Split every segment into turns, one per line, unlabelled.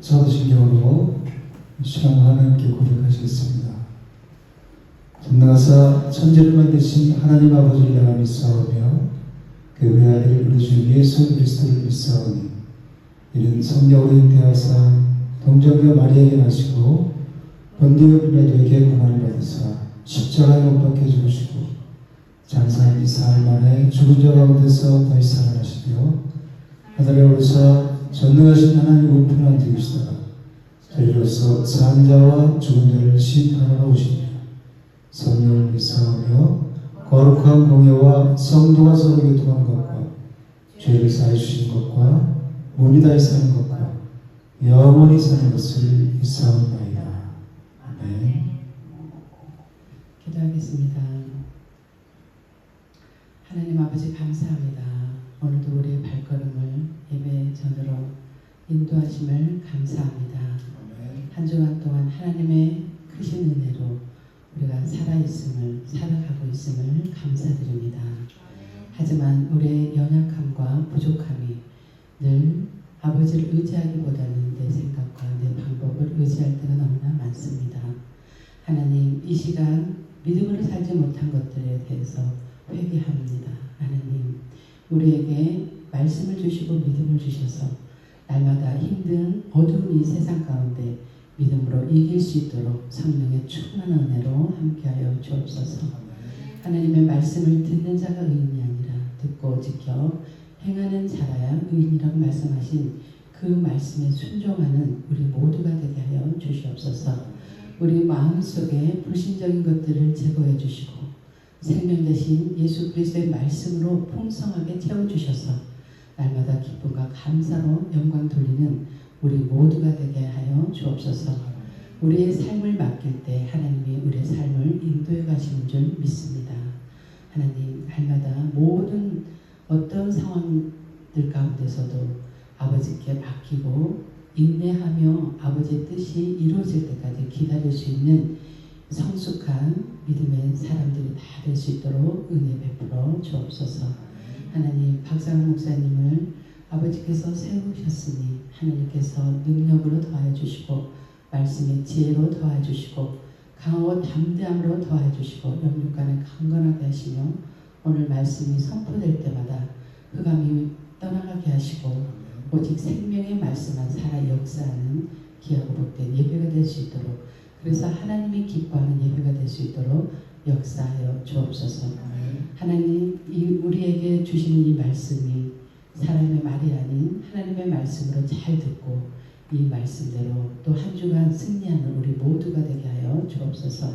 사도신경으로 시간 하나님께 고백하시겠습니다. 전능하사 천지를 만드신 하나님 아버지를 내가 믿사오며 그 외아들을 부르신 예수 그리스도를 믿사오니 이는 성령으로 잉태하사 동정녀 마리아에게 나시고 본디오 빌라도에게 고난을 받으사 십자가에 못 박혀 죽으시고 장사한 지 사흘 만에 죽은 자 가운데서 다시 살아나시며 하늘에 오르사 전능하신 하나님 우편에 앉으시다가 저희로서 산 자와 죽은 자를 심판하러 오시니라. 성령을 믿사오며 거룩한 공예와 성도가 서로 교통한 것과 죄를 사해 주신 것과 몸이 다시 사는 것과 영원히 사는 것을 믿사옵나이다. 아멘.
기도하겠습니다. 하나님 아버지 감사합니다. 오늘도 우리의 발걸음을 예배 전으로 인도하심을 감사합니다. 한 주간 동안 하나님의 크신 은혜로 우리가 살아있음을, 살아가고 있음을 감사드립니다. 하지만 우리의 연약함과 부족함이 늘 아버지를 의지하기보다는 내 생각과 내 방법을 의지할 때가 너무나 많습니다. 하나님, 이 시간 믿음으로 살지 못한 것들에 대해서 회개합니다. 하나님, 우리에게 말씀을 주시고 믿음을 주셔서 날마다 힘든 어두운 이 세상 가운데 믿음으로 이길 수 있도록 성령의 충만한 은혜로 함께하여 주옵소서. 하나님의 말씀을 듣는 자가 의인이 아니라 듣고 지켜 행하는 자라야 의인이라고 말씀하신 그 말씀에 순종하는 우리 모두가 되게 하여 주시옵소서. 우리 마음속에 불신적인 것들을 제거해 주시고 생명 대신 예수 그리스도의 말씀으로 풍성하게 채워주셔서 날마다 기쁨과 감사로 영광 돌리는 우리 모두가 되게 하여 주옵소서. 우리의 삶을 맡길 때 하나님이 우리의 삶을 인도해 가시는 줄 믿습니다. 하나님, 날마다 모든 어떤 상황들 가운데서도 아버지께 맡기고 인내하며 아버지의 뜻이 이루어질 때까지 기다릴 수 있는 성숙한 믿음의 사람들이 다 될 수 있도록 은혜 베풀어 주옵소서. 하나님, 박상훈 목사님을 아버지께서 세우셨으니 하나님께서 능력으로 더하여 주시고 말씀의 지혜로 더하여 주시고 강하고 담대함으로 더하여 주시고 영육간에 강건하게 하시며 오늘 말씀이 선포될 때마다 흑암이 떠나가게 하시고 오직 생명의 말씀만 살아 역사하는 귀하고 복된 예배가 될 수 있도록, 그래서 하나님이 기뻐하는 예배가 될 수 있도록 역사하여 주옵소서. 하나님, 우리에게 주시는 이 말씀이 사람의 말이 아닌 하나님의 말씀으로 잘 듣고 이 말씀대로 또 한 주간 승리하는 우리 모두가 되게 하여 주옵소서.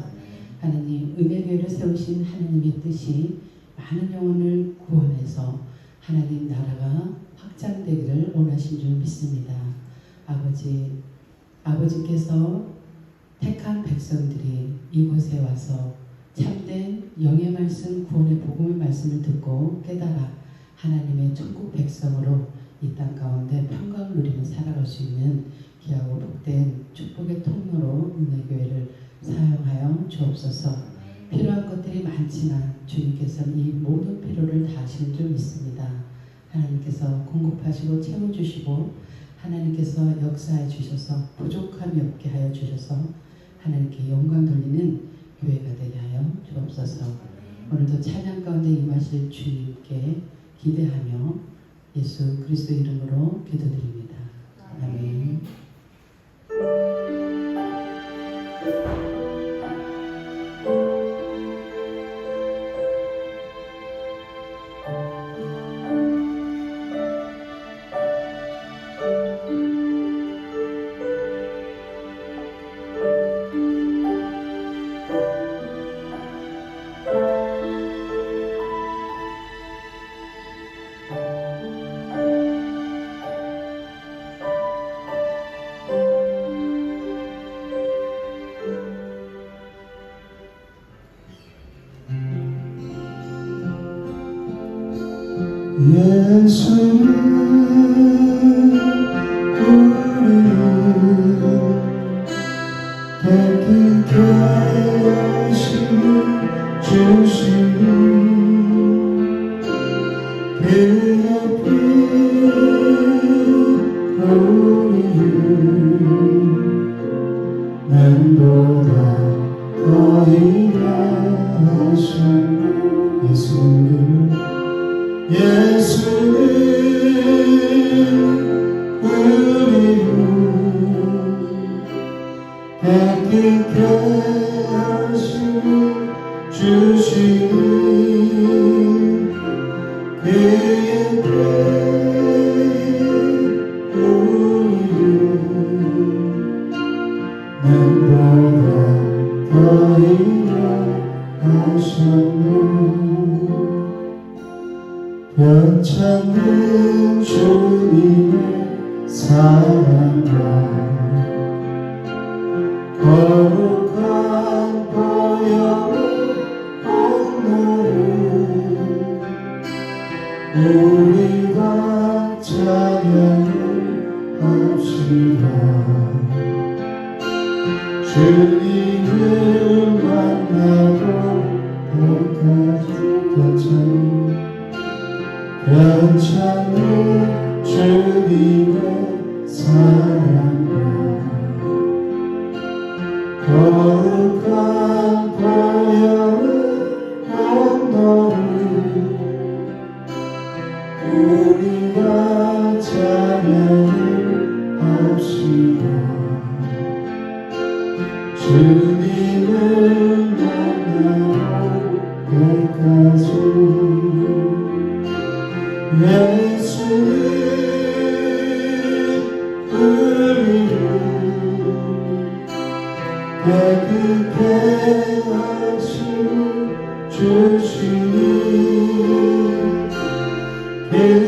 하나님, 은혜교회를 세우신 하나님의 뜻이 많은 영혼을 구원해서 하나님 나라가 확장되기를 원하신 줄 믿습니다. 아버지께서 택한 백성들이 이곳에 와서 참된 영의 말씀, 구원의 복음의 말씀을 듣고 깨달아 하나님의 천국 백성으로 이 땅 가운데 평강을 누리며 살아갈 수 있는 귀하고 복된 축복의 통로로 은혜교회를 사용하여 주옵소서. 필요한 것들이 많지만 주님께서는 이 모든 필요를 다 하시는 줄 믿습니다. 하나님께서 공급하시고 채워주시고 하나님께서 역사해 주셔서 부족함이 없게 하여 주셔서 하나님께 영광 돌리는 교회가 되게 하여 주옵소서. 오늘도 찬양 가운데 임하실 주님께 기대하며 예수 그리스도 이름으로 기도드립니다. 아멘.
예수는 우리를 깨끗게 하시는 주시는 그 아픈 우리를 깨끗게 하시니 주시니 그의 피로 우리를 남보다 더 인하셨네. 변찮는 주님의 사랑과 거룩한 보혈의 공로를 우리가 찬양을 합시다. 주님을 만나고 변찮는 주님의 사랑과 거룩한 보혈의 공로를 우리가 찬양을 합시다. 주님을 만나고 때까지 예수는 우리를 깨끗게 하시니 주시니 그의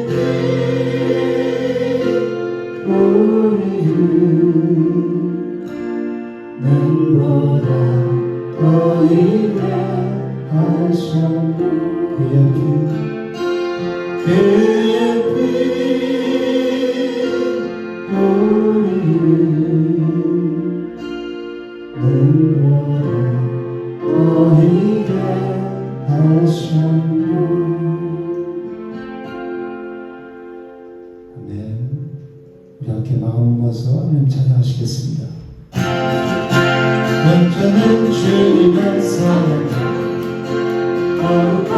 피 우리를 남보다 더 인하셨네. 그의 피 우리를 남보다 더 인하셨네. 아멘. 우리 함께 마음 모아서 하나님 찬양하시겠습니다. 완전한 주님의 사랑 거룩한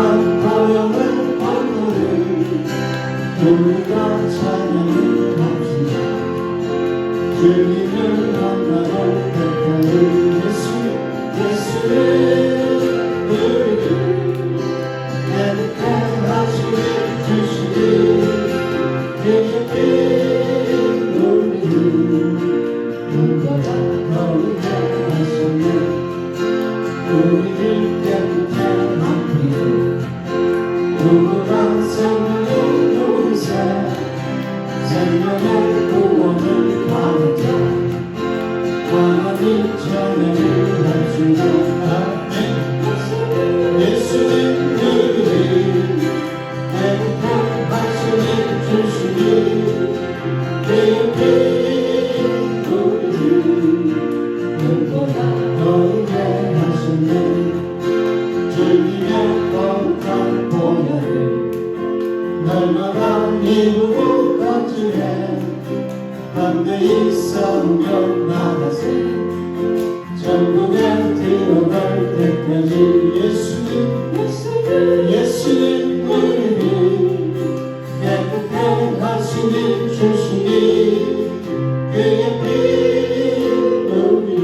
보혈의 공로를 우리가 찬양을 합시다. 주님을 만나러 때까지 예수는 우리를 깨끗게 하시니 주시니 그의 피 우리를 눈보다 더 인하셨네. 우리를 깨끗게 하시니 누구랑 생명을 누리사 생명의 구원을 받았다. 하나님 찬양을 합시다. 아멘. 예수는 우리를 깨끗게 하시니 주시니 그의 피 우리를 눈보다 더 인하셨네. 주님의 거룩한 보혈을 날마다 이루고 건지해 담대히 싸우며 나가세. 천국에 들어갈 때까지 예수는 우리를 깨끗게 하시니 주시니 그의 피 우리를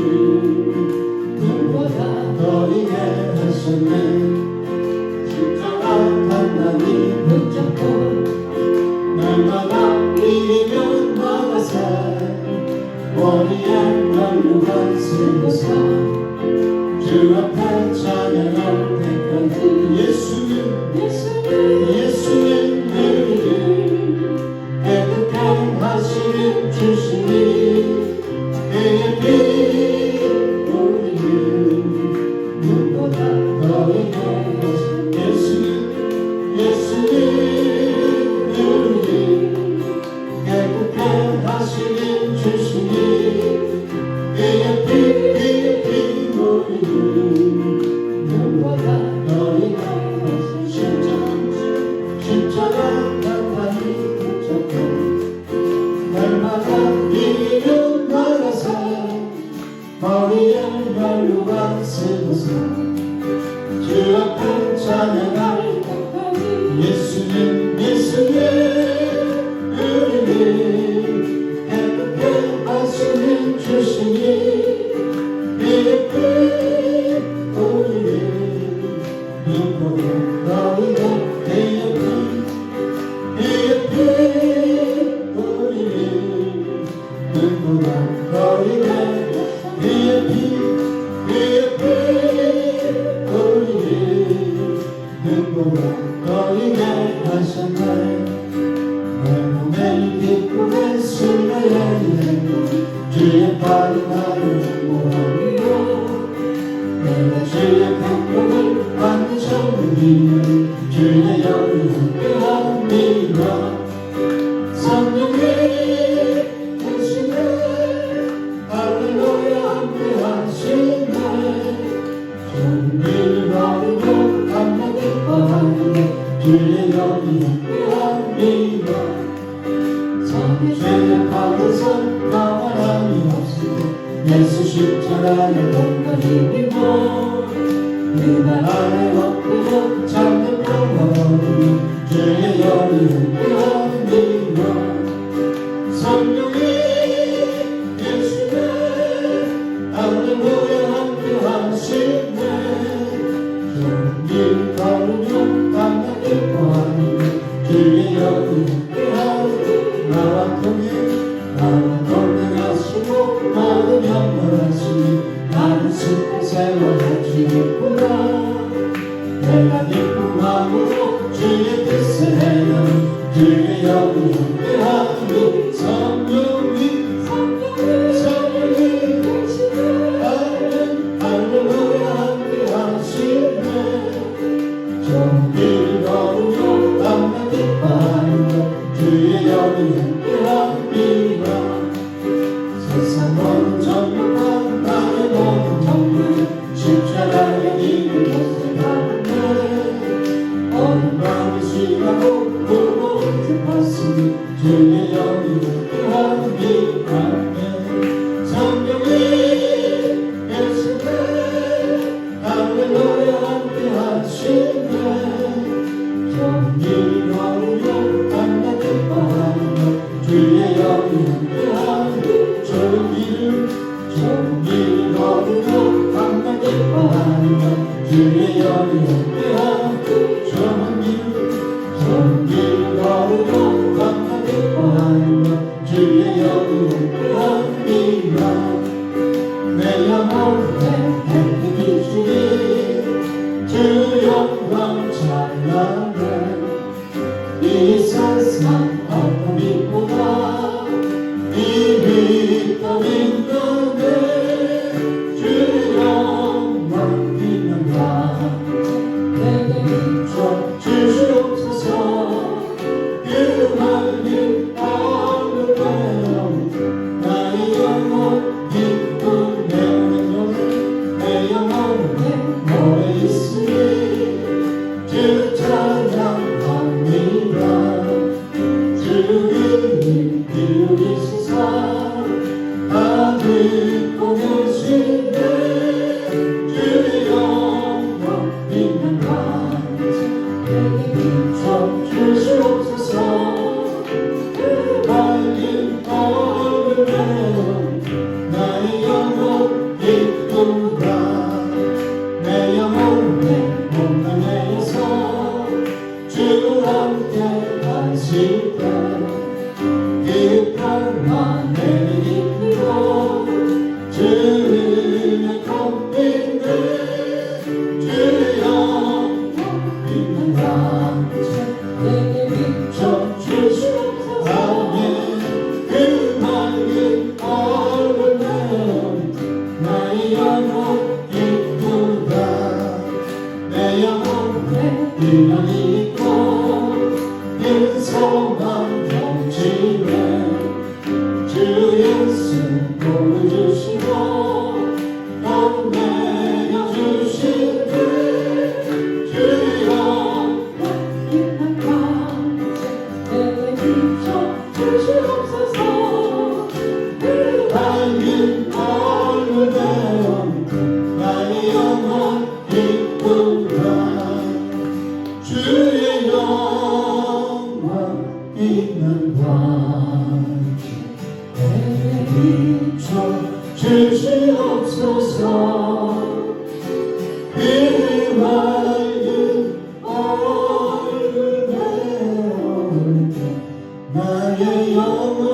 눈보다 더 인하셨네. 십자가 단단히 붙잡고 날마다 이기며 나가세. 머리에 면류관 쓰고서 주 앞에 찬양할 때까지 예수는 우리를 깨끗게 하시니 주시니 그의 피 우리를 눈보다 더 인하셨네. 예수는 우리를 깨끗게 하시니 주시니 그의 피 우리를 눈보다 더 인하셨네. 십자가 단단히 붙잡고 날마다 이기며 나가세. 머리에 면류관 쓰고서 주 앞에 찬양할 때까지 예수는 우리를 깨끗게 하시니 주시니 눈보다 거리게 그의 피 우리 눈보다 거리게 하셨네 내 몸에 기쁨의 순간에 주의 발이 나를 보호하리요 내가 주의 백복을 받는 정리는 주의 영이 함께합니다 성령이 계시네 할렐루야 함께하시네 종일 바르고 감당 기뻐하네 주의 영이 함께합니다 성의 죄를 받아서 가만함이 없으니 예수 십자가의 몸과 힘이고 그발 아래 엎드려 잠든 평화로니 주의 영이 함께합니다 성령이 계시네 할렐루야 함께하시네 종일 거룩여 감당 기뻐하니 주의 영이 함께하니 나와 동행하시고 모든 영원하시니 나는 숲에 세워야 주겠구나 내가 기쁜 마음으로 주의 뜻을 행하니 주의 영이 함께하니 성령이 계시네 할렐루야 함께하시네 종일 거룩여 감당 기뻐하니 주의 영이 함께합니다 세상 모든 정욕과 나의 모든 정욕 십자가의 이를 벗어나네 어린 마음이 시가고 부모 뜻봤으니 주의 영이 함께합니다 성령이 계시네 할렐루야 함께하시네 종일 거룩여 감당 기뻐하며 주의 영이 함께하니 종일 거룩여 감당 기뻐하며 주의 영이 함께하니 종일 거룩여 감당 기뻐하며 주의 영이 함께합니다 내 영혼에 햇빛이 주니 주 영광 찬란해 이 세상 어떤 빛보다 이 빛 더 빛나네 주 영광 빛난다 내게 비춰 주시옵소서 그 밝은 하늘 내어 나의 영혼 기쁜 내 영혼에 너에 있으니 주 찬양합니다 주님 기울이시사 다 듣고 계시네 주의 영광 빛난 밤 내게 비춰 주시옵소서 그 밝은 얼굴 내어 나의 영혼 기쁘다 내 영혼의 몸만 내어서 주 함께 하실 때그 평화 내게 이끌어 주의 꽃빛네 주 영광 빛난 밤 내게 비춰 주시옵소서 그 밝은 얼굴 내어 나의 영혼 기쁘다 내 영혼에 희망이 있고 그 소망 넘치네 주 예수 보여주시고 또 내려주시네 주 영광 빛난 밤 내게 비춰 주시옵소서 그 밝은 얼굴 내어 나의 영혼 기쁘다 주의 영광 빛난 밤 내게 비춰 주시옵소서 그 밝은 얼굴 내어 나의 영혼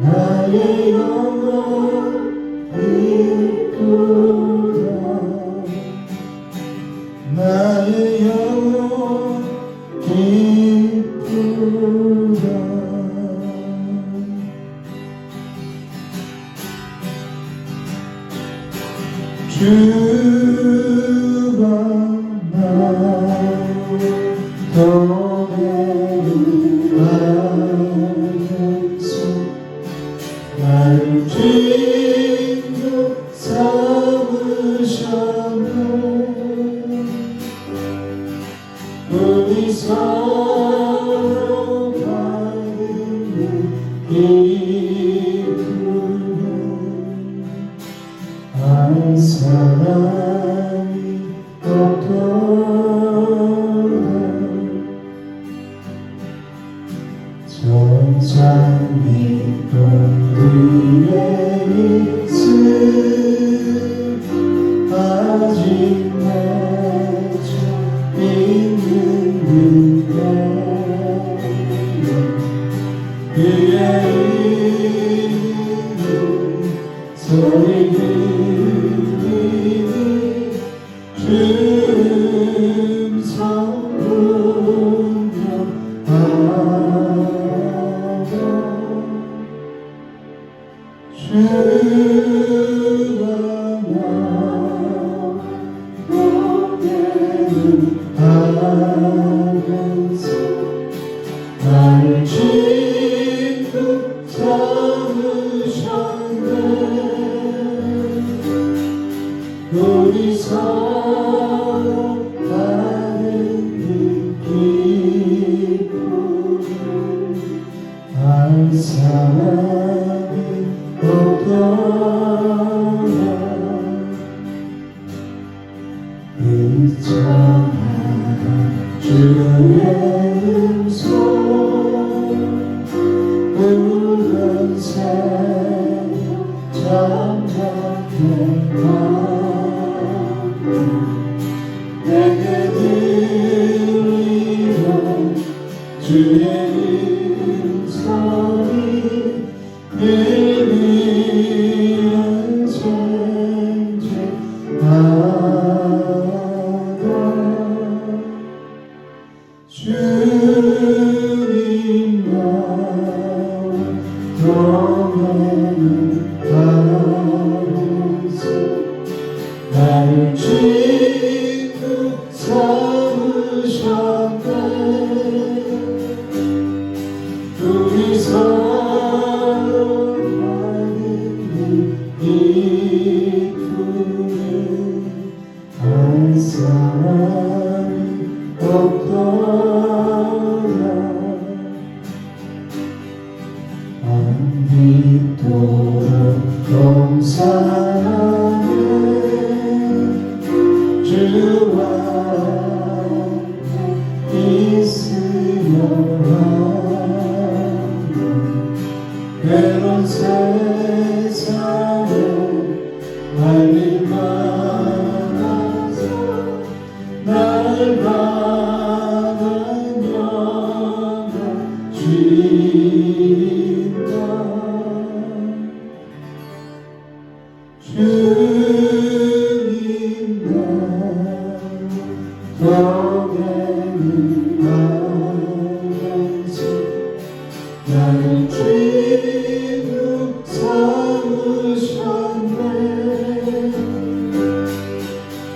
나의 영혼 기쁘다 나의 영혼 기쁘다 주가 나의 도래를 알면서 나를 주인으로 삼으셨네 우리 서로 받은 기쁨을 알 사람이 없도다 천상 믿음 위에 있음 아직 맺혀 있는 그의 이름 소리 들리니 주가 나하면서 나를 친구 삼으셨네 우리 서로 받은 기쁨을 알 사람이 없도다 의천한 주의 음성 우는 새벽 잠잠해 가고 내게 들리는 주의 음성이 주님 너는 하면서 나를 친구 삼으셨네 우리 서로 받은 기쁨을 알 사람이 없도다 안 믿도록 용서하네 주와 있으려 하네 외로운 세상에 할 일 많아서 날 바라며 주인다 주님 나 덕에는 하면서 나를 주인으로 삼으셨네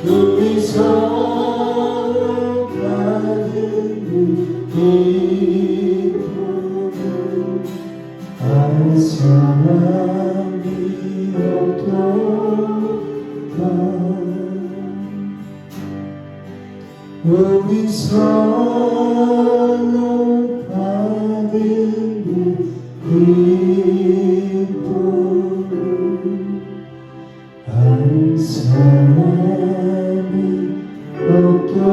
우리 서로 받은 기쁨을 알 사람이 없도다 우리 서로 받은 기쁨을 알 사람이 없도다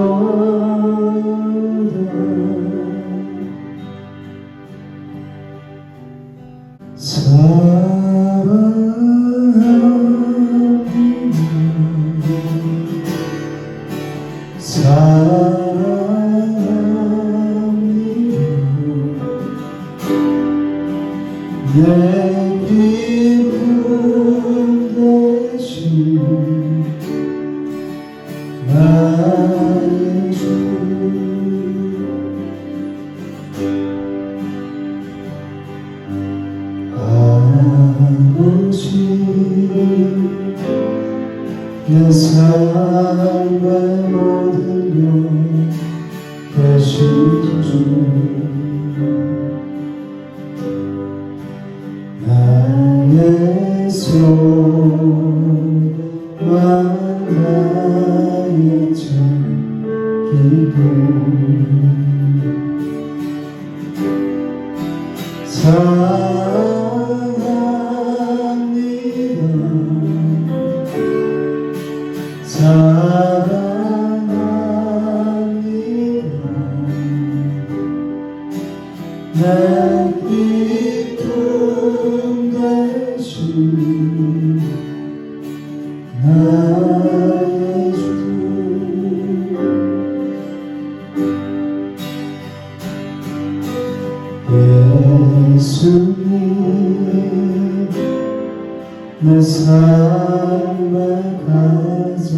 사랑합니다 내 삶의 모든 것 대신 주 나의 소망 나의 참 기쁨 사랑합니다 내 기쁨 대신 나의 주 예수님 내 삶의 가장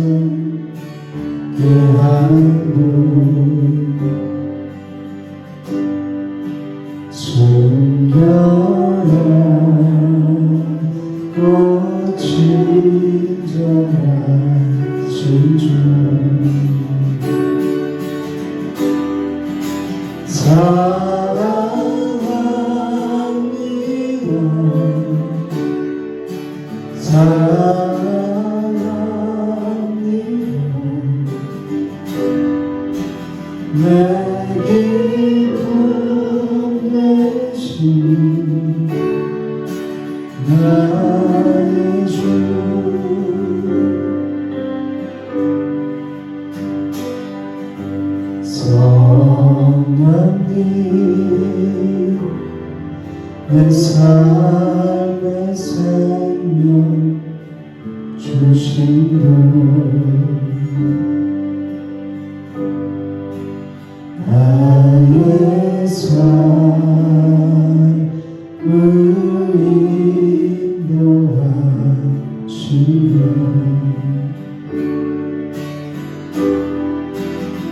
귀한 분 순결하고 친절하신 주 사랑합니다 내 기쁨 대신 나의 주 성령님 내 삶의 생명 주신 분 나의 삶을 인도하시는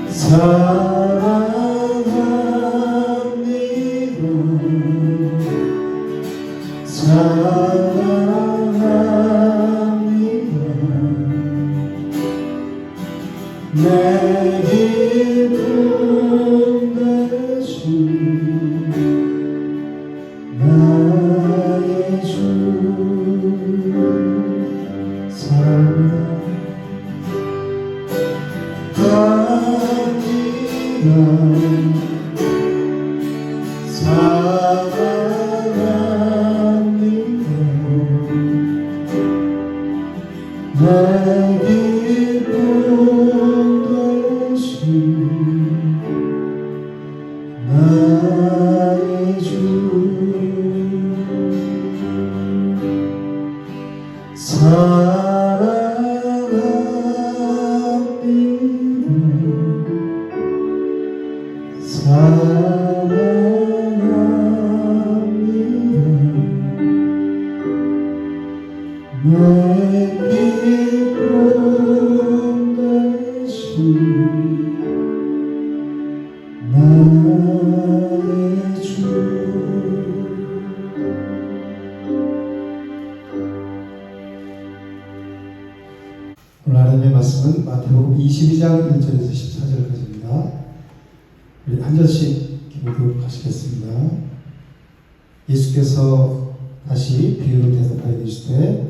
사랑합니다 사랑합니다 내 기쁨 대신 나의 주 사랑합니다 내 기쁨 대신 나의 주 오늘 하나님의 말씀은 마태복음 22장 1절에서 14절까지입니다. 우리 한 절씩 기도록 하시겠습니다. 예수께서 다시 비유로 대답하여 이르시되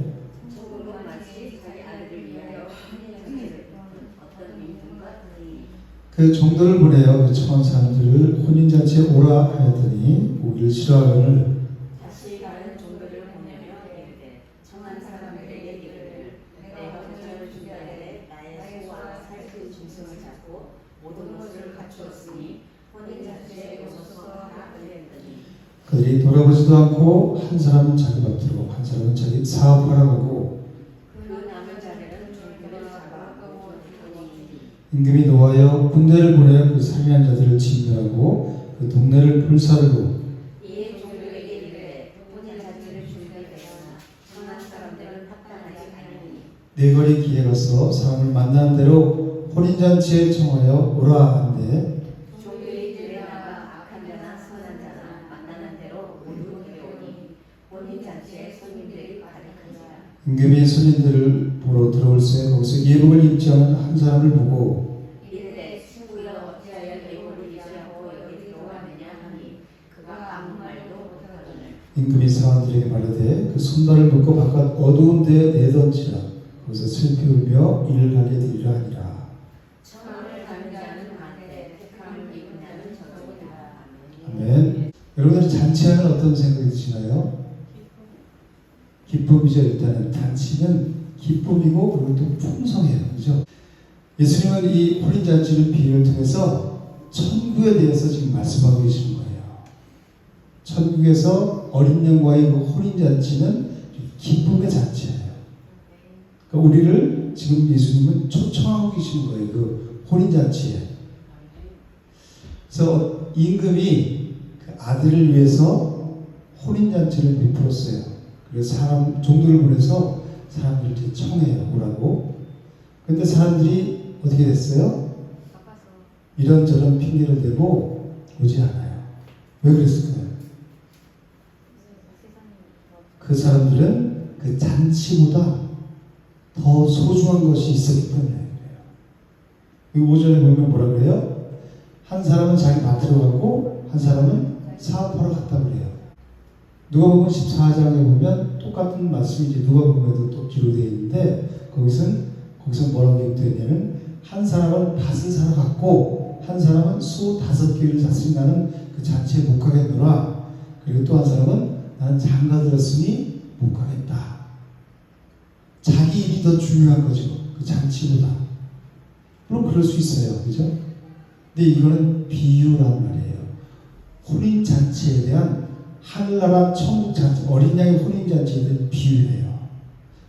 그 종들을 보내어 그 청한 사람들을 혼인잔치에 오라 하였더니 오기를 싫어하거늘
다시 다른 종들을 보내며 이르되 청한 사람들에게 이르되 내가 저를 준비하되 나의 소와 살그 중심을 잡고 모든 것을 갖추었으니 혼인잔치에 오소서 하라 하였더니
그들이 돌아보지도 않고 한 사람은 자기 밭으로 한 사람은 자기 사업하러 가고
그 남은 자들은 종들을 잡아 끌어오니
임금이 노하여 군대를 보내어 그 살인한 자들을 진멸하고 그 동네를 불사르고
이에 종들에게 이르되 혼인잔치를 준비하였으나 청한 사람들은 합당하지 아니하니
네 거리 길에 가서 사람을 만나는 대로 혼인잔치에 청하여 오라 한데
종들이 들에 나가 악한 자나 선한 자나 만나는 대로 모두 데려오니 혼인잔치에 손님들이 가득한지라
임금이 손님들을 보러 들어올세. 거기서 예복을 입지 않은 한 사람을 보고
이르되 친구여 어찌하여 예복을 입지 않고 여기 들어왔느냐 하니 그가 아무 말도 못하거늘
임금이 사람들에게 말하되 그 손발을 놓고 바깥 어두운 데에 내던지라. 거기서 슬피 울며 이를 가게 되리라 하니라.
천원을 가는 자는 많되 택함을 입은 자는 적으리라.
아멘. 여러분들 잔치하면 어떤 생각이 드시나요? 기쁨이죠. 일단은 잔치는 기쁨이고 그리고 또 풍성해요. 그죠? 예수님은 이 혼인잔치를 비유를 통해서 천국에 대해서 지금 말씀하고 계시는 거예요. 천국에서 어린 양과의 그 혼인잔치는 기쁨의 잔치예요. 그러니까 우리를 지금 예수님은 초청하고 계시는 거예요. 그 혼인잔치에. 그래서 임금이 그 아들을 위해서 혼인잔치를 베풀었어요. 그래서 사람 종들을 보내서 사람들을 이제 청해요. 오라고. 근데 사람들이 어떻게 됐어요? 이런저런 핑계를 대고 오지 않아요. 왜 그랬을까요? 그 사람들은 그 잔치보다 더 소중한 것이 있었기 때문에 그래요. 5절에 보면 뭐라 그래요? 한 사람은 자기 밭으로 가고 한 사람은 사업하러 갔다 그래요. 누가복음 14장에 보면 똑같은 말씀이 이제 누가복음에도 또 기록되어 있는데 거기서 뭐라고 기록되어 있냐면 한 사람은 밭을 사러 갔고 한 사람은 소 5개를 샀으니 나는 그 잔치에 못 가겠노라. 그리고 또 한 사람은 나는 장가 들었으니 못 가겠다. 자기 일이 더 중요한 거죠. 그 잔치보다. 물론 그럴 수 있어요. 그죠? 근데 이거는 비유란 말이에요. 혼인잔치에 대한 하늘나라 천국잔치, 어린 양의 혼인잔치에 대한 비유예요.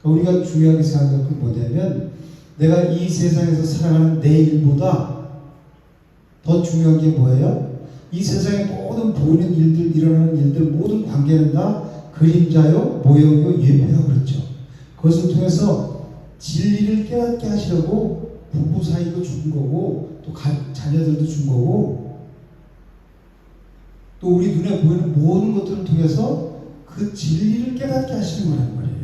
그러니까 우리가 중요하게 생각할 건 뭐냐면 내가 이 세상에서 살아가는 내 일보다 더 중요한 게 뭐예요? 이 세상의 모든 보이는 일들, 일어나는 일들, 모든 관계는 다 그림자요, 모형이요, 예표요. 그렇죠. 그것을 통해서 진리를 깨닫게 하시려고 부부 사이도 준 거고 또 자녀들도 준 거고 또 우리 눈에 보이는 모든 것들을 통해서 그 진리를 깨닫게 하시는 거란 말이에요.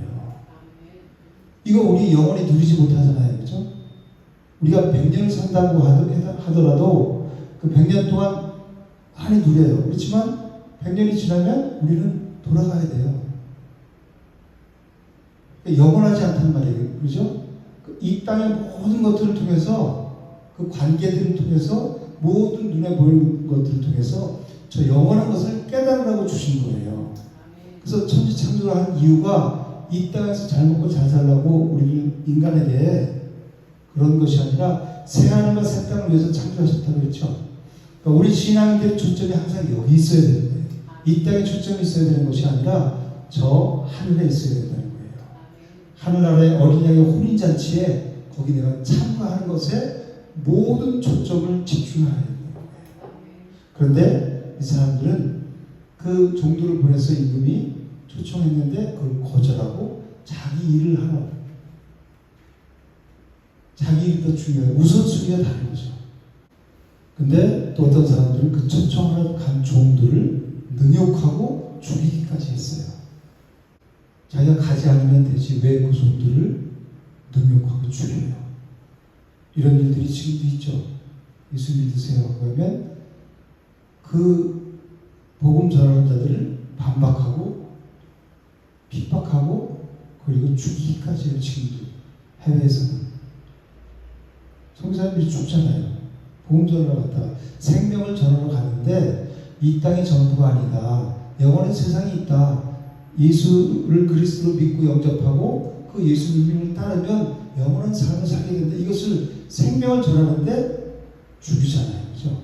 이거 우리 영원히 누리지 못하잖아요. 그렇죠? 우리가 100년을 산다고 하더라도 그 100년 동안 많이 누려요. 그렇지만 100년이 지나면 우리는 돌아가야 돼요. 영원하지 않단 말이에요. 그렇죠? 이 땅의 모든 것들을 통해서 그 관계들을 통해서 모든 눈에 보이는 것들을 통해서 저 영원한 것을 깨달으라고 주신 거예요. 그래서 천지창조를 한 이유가 이 땅에서 잘 먹고 잘 살라고 우리 인간에게 그런 것이 아니라 새하늘과 새 땅을 위해서 창조하셨다고 그랬죠. 그러니까 우리 신앙인들의 초점이 항상 여기 있어야 되는 거예요. 이 땅에 초점이 있어야 되는 것이 아니라 저 하늘에 있어야 된다는 거예요. 하늘나라의 어린 양의 혼인잔치에 거기 내가 참가하는 것에 모든 초점을 집중하는 거예요. 그런데 이 사람들은 그 종들을 보내서 임금이 초청했는데 그걸 거절하고 자기 일을 하라고. 자기 일이 더 중요해요. 우선순위가 다른 거죠. 근데 또 어떤 사람들은 그 초청하러 간 종들을 능욕하고 죽이기까지 했어요. 자기가 가지 않으면 되지 왜 그 종들을 능욕하고 죽여요. 이런 일들이 지금도 있죠. 예수 믿으세요. 그러면 그 복음 전하는 자들을 반박하고 핍박하고 그리고 죽이기까지 해요. 지금도 해외에서는 성사님들이 죽잖아요. 복음 전하러 갔다가 생명을 전하러 가는데 이 땅의 전부가 아니다. 영원한 세상이 있다. 예수를 그리스도로 믿고 영접하고 그 예수 믿음을 따르면 영원한 삶을 살게 된다. 이것을 생명을 전하는데 죽이잖아요. 그렇죠?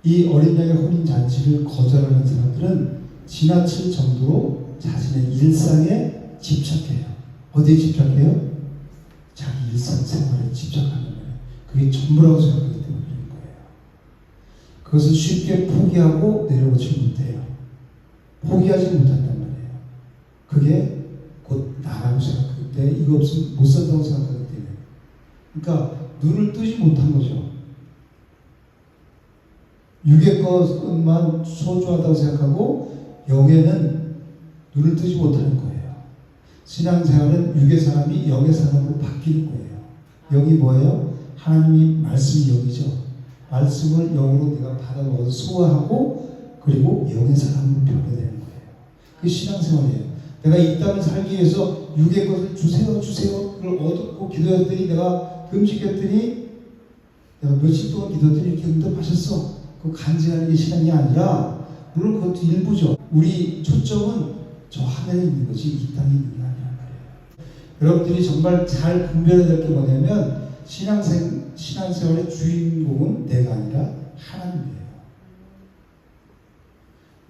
이 어린 양의 혼인 잔치를 거절하는 사람들은 지나칠 정도로 자신의 일상에 집착해요. 어디에 집착해요? 자기 일상생활에 집착하는 거예요. 그게 전부라고 생각하기 때문에 그런 거예요. 그것을 쉽게 포기하고 내려놓지 못해요. 포기하지 못한단 말이에요. 그게 곧 나라고 생각하기 때문에 이거 없으면 못 산다고 생각하기 때문에. 그러니까 눈을 뜨지 못한 거죠. 육의 것만 소중하다고 생각하고 영에는 눈을 뜨지 못하는 거예요. 신앙생활은 육의 사람이 영의 사람으로 바뀌는 거예요. 영이 뭐예요? 하나님이 말씀이 영이죠. 말씀을 영으로 내가 받아 먹어서 소화하고 그리고 영의 사람으로 변화되는 거예요. 그게 신앙생활이에요. 내가 이 땅을 살기 위해서 육의 것을 주세요 그걸 얻고 기도했더니 내가 금식했더니 내가 며칠 동안 기도했더니 이렇게 응답하셨어. 그 간증하는 게 신앙이 아니라 물론 그것도 일부죠. 우리 초점은 저 하늘에 있는 것이 이 땅에 있는 게 아니란 말이에요. 여러분들이 정말 잘 분별해야 될 게 뭐냐면 신앙생활의 주인공은 내가 아니라 하나님이에요.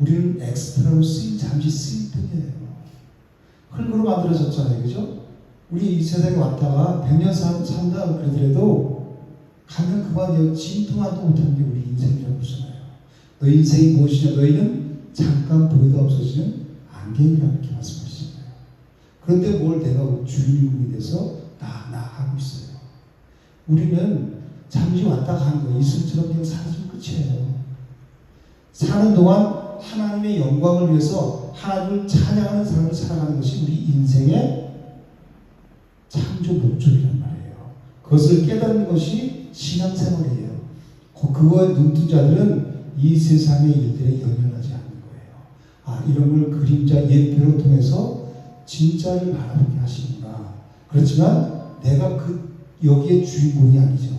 우리는 엑스트라로 잠시 쓰일 뿐이에요. 흙으로 만들어졌잖아요. 그죠? 우리 이 세상에 왔다가 100년 산다 그러더라도 가면 그만이에요. 진통만도 못하는 게 우리 인생이라고 그러잖아요. 너희 인생이 무엇이냐? 너희는 잠깐 보이다 없어지는 안개이라고 이렇게 말씀하시잖아요. 그런데 뭘 내가 주인공이 돼서 나아가고 있어요. 우리는 잠시 왔다 가는 거예요. 이슬처럼 그냥 사라지면 끝이에요. 사는 동안 하나님의 영광을 위해서 하나님을 찬양하는 삶을 살아가는 것이 우리 인생의 창조 목적이란 말이에요. 그것을 깨닫는 것이 신앙생활이에요. 그거에 눈뜬 자들은 이 세상의 일들에 연연하지 않는 거예요. 이런 걸 그림자 예표로 통해서 진짜를 바라보게 하시는구나. 그렇지만 내가 여기에 주인공이 아니죠.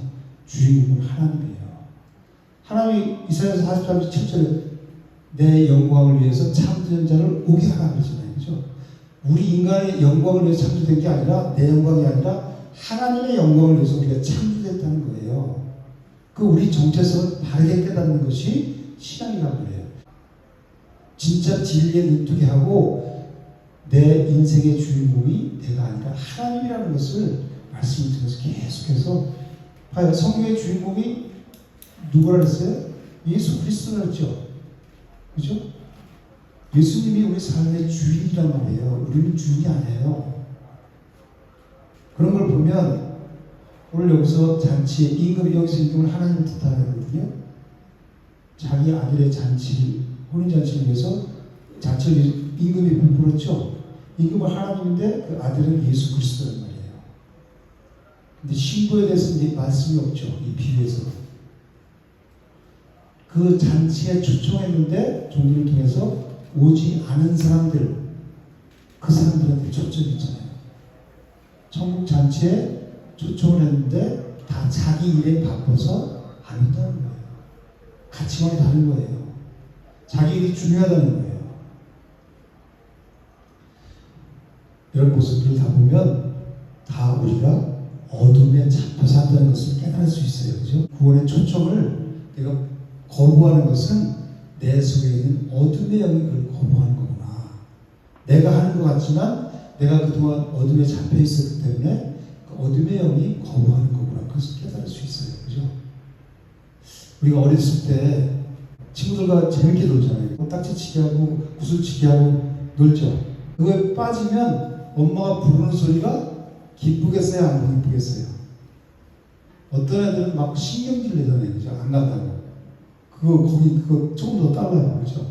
주인공은 하나님이에요. 하나님이 이사야서 43장 7절에 내 영광을 위해서 창조된 자를 오게 하라 그러잖아요. 그죠? 우리 인간의 영광을 위해서 창조된 게 아니라 내 영광이 아니라 하나님의 영광을 위해서 우리가 창조됐다는 거예요. 우리 정체성을 바르게 깨닫는 것이 신앙이라고 그래요. 진짜 진리에 눈뜨게 하고 내 인생의 주인공이 내가 아니라 하나님이라는 것을 말씀을 통해서 계속해서 봐요. 성경의 주인공이 누구라 그랬어요? 예수 그리스도라 그랬죠. 그죠? 예수님이 우리 삶의 주인이란 말이에요. 우리는 주인이 아니에요. 그런 걸 보면 오늘 여기서 잔치에 여기서 임금을 하나님을 뜻하는 거거든요. 자기 아들의 잔치, 혼인잔치를 위해서 잔치를 임금이 베풀었죠. 임금은 하나님인데 그 아들은 예수 그리스도란 말이에요. 근데 신부에 대해서는 말씀이 없죠. 이 비유에서. 그 잔치에 초청했는데 종들을 통해서 오지 않은 사람들, 그 사람들한테 초점이 있잖아요. 천국 잔치에 초청을 했는데 다 자기 일에 바빠서 안 온다는 거예요. 가치관이 다른 거예요. 자기 일이 중요하다는 거예요. 이런 모습들을 다 보면 다 우리가 어둠에 잡혀서 한다는 것을 깨달을 수 있어요. 그죠? 구원의 초청을 내가 거부하는 것은 내 속에 있는 어둠의 영이 그걸 거부하는 거구나. 내가 하는 것 같지만 내가 그동안 어둠에 잡혀 있었기 때문에 그 어둠의 영이 거부하는 거구나. 그것을 깨달을 수 있어요. 그죠? 우리가 어렸을 때 친구들과 재밌게 놀잖아요. 딱지치기 하고 구슬치기 하고 놀죠. 그거에 빠지면 엄마가 부르는 소리가 기쁘겠어요? 안 기쁘겠어요? 어떤 애들은 막 신경질 내잖아요. 그죠? 안 간다고. 그거 조금 더 달라요. 그죠?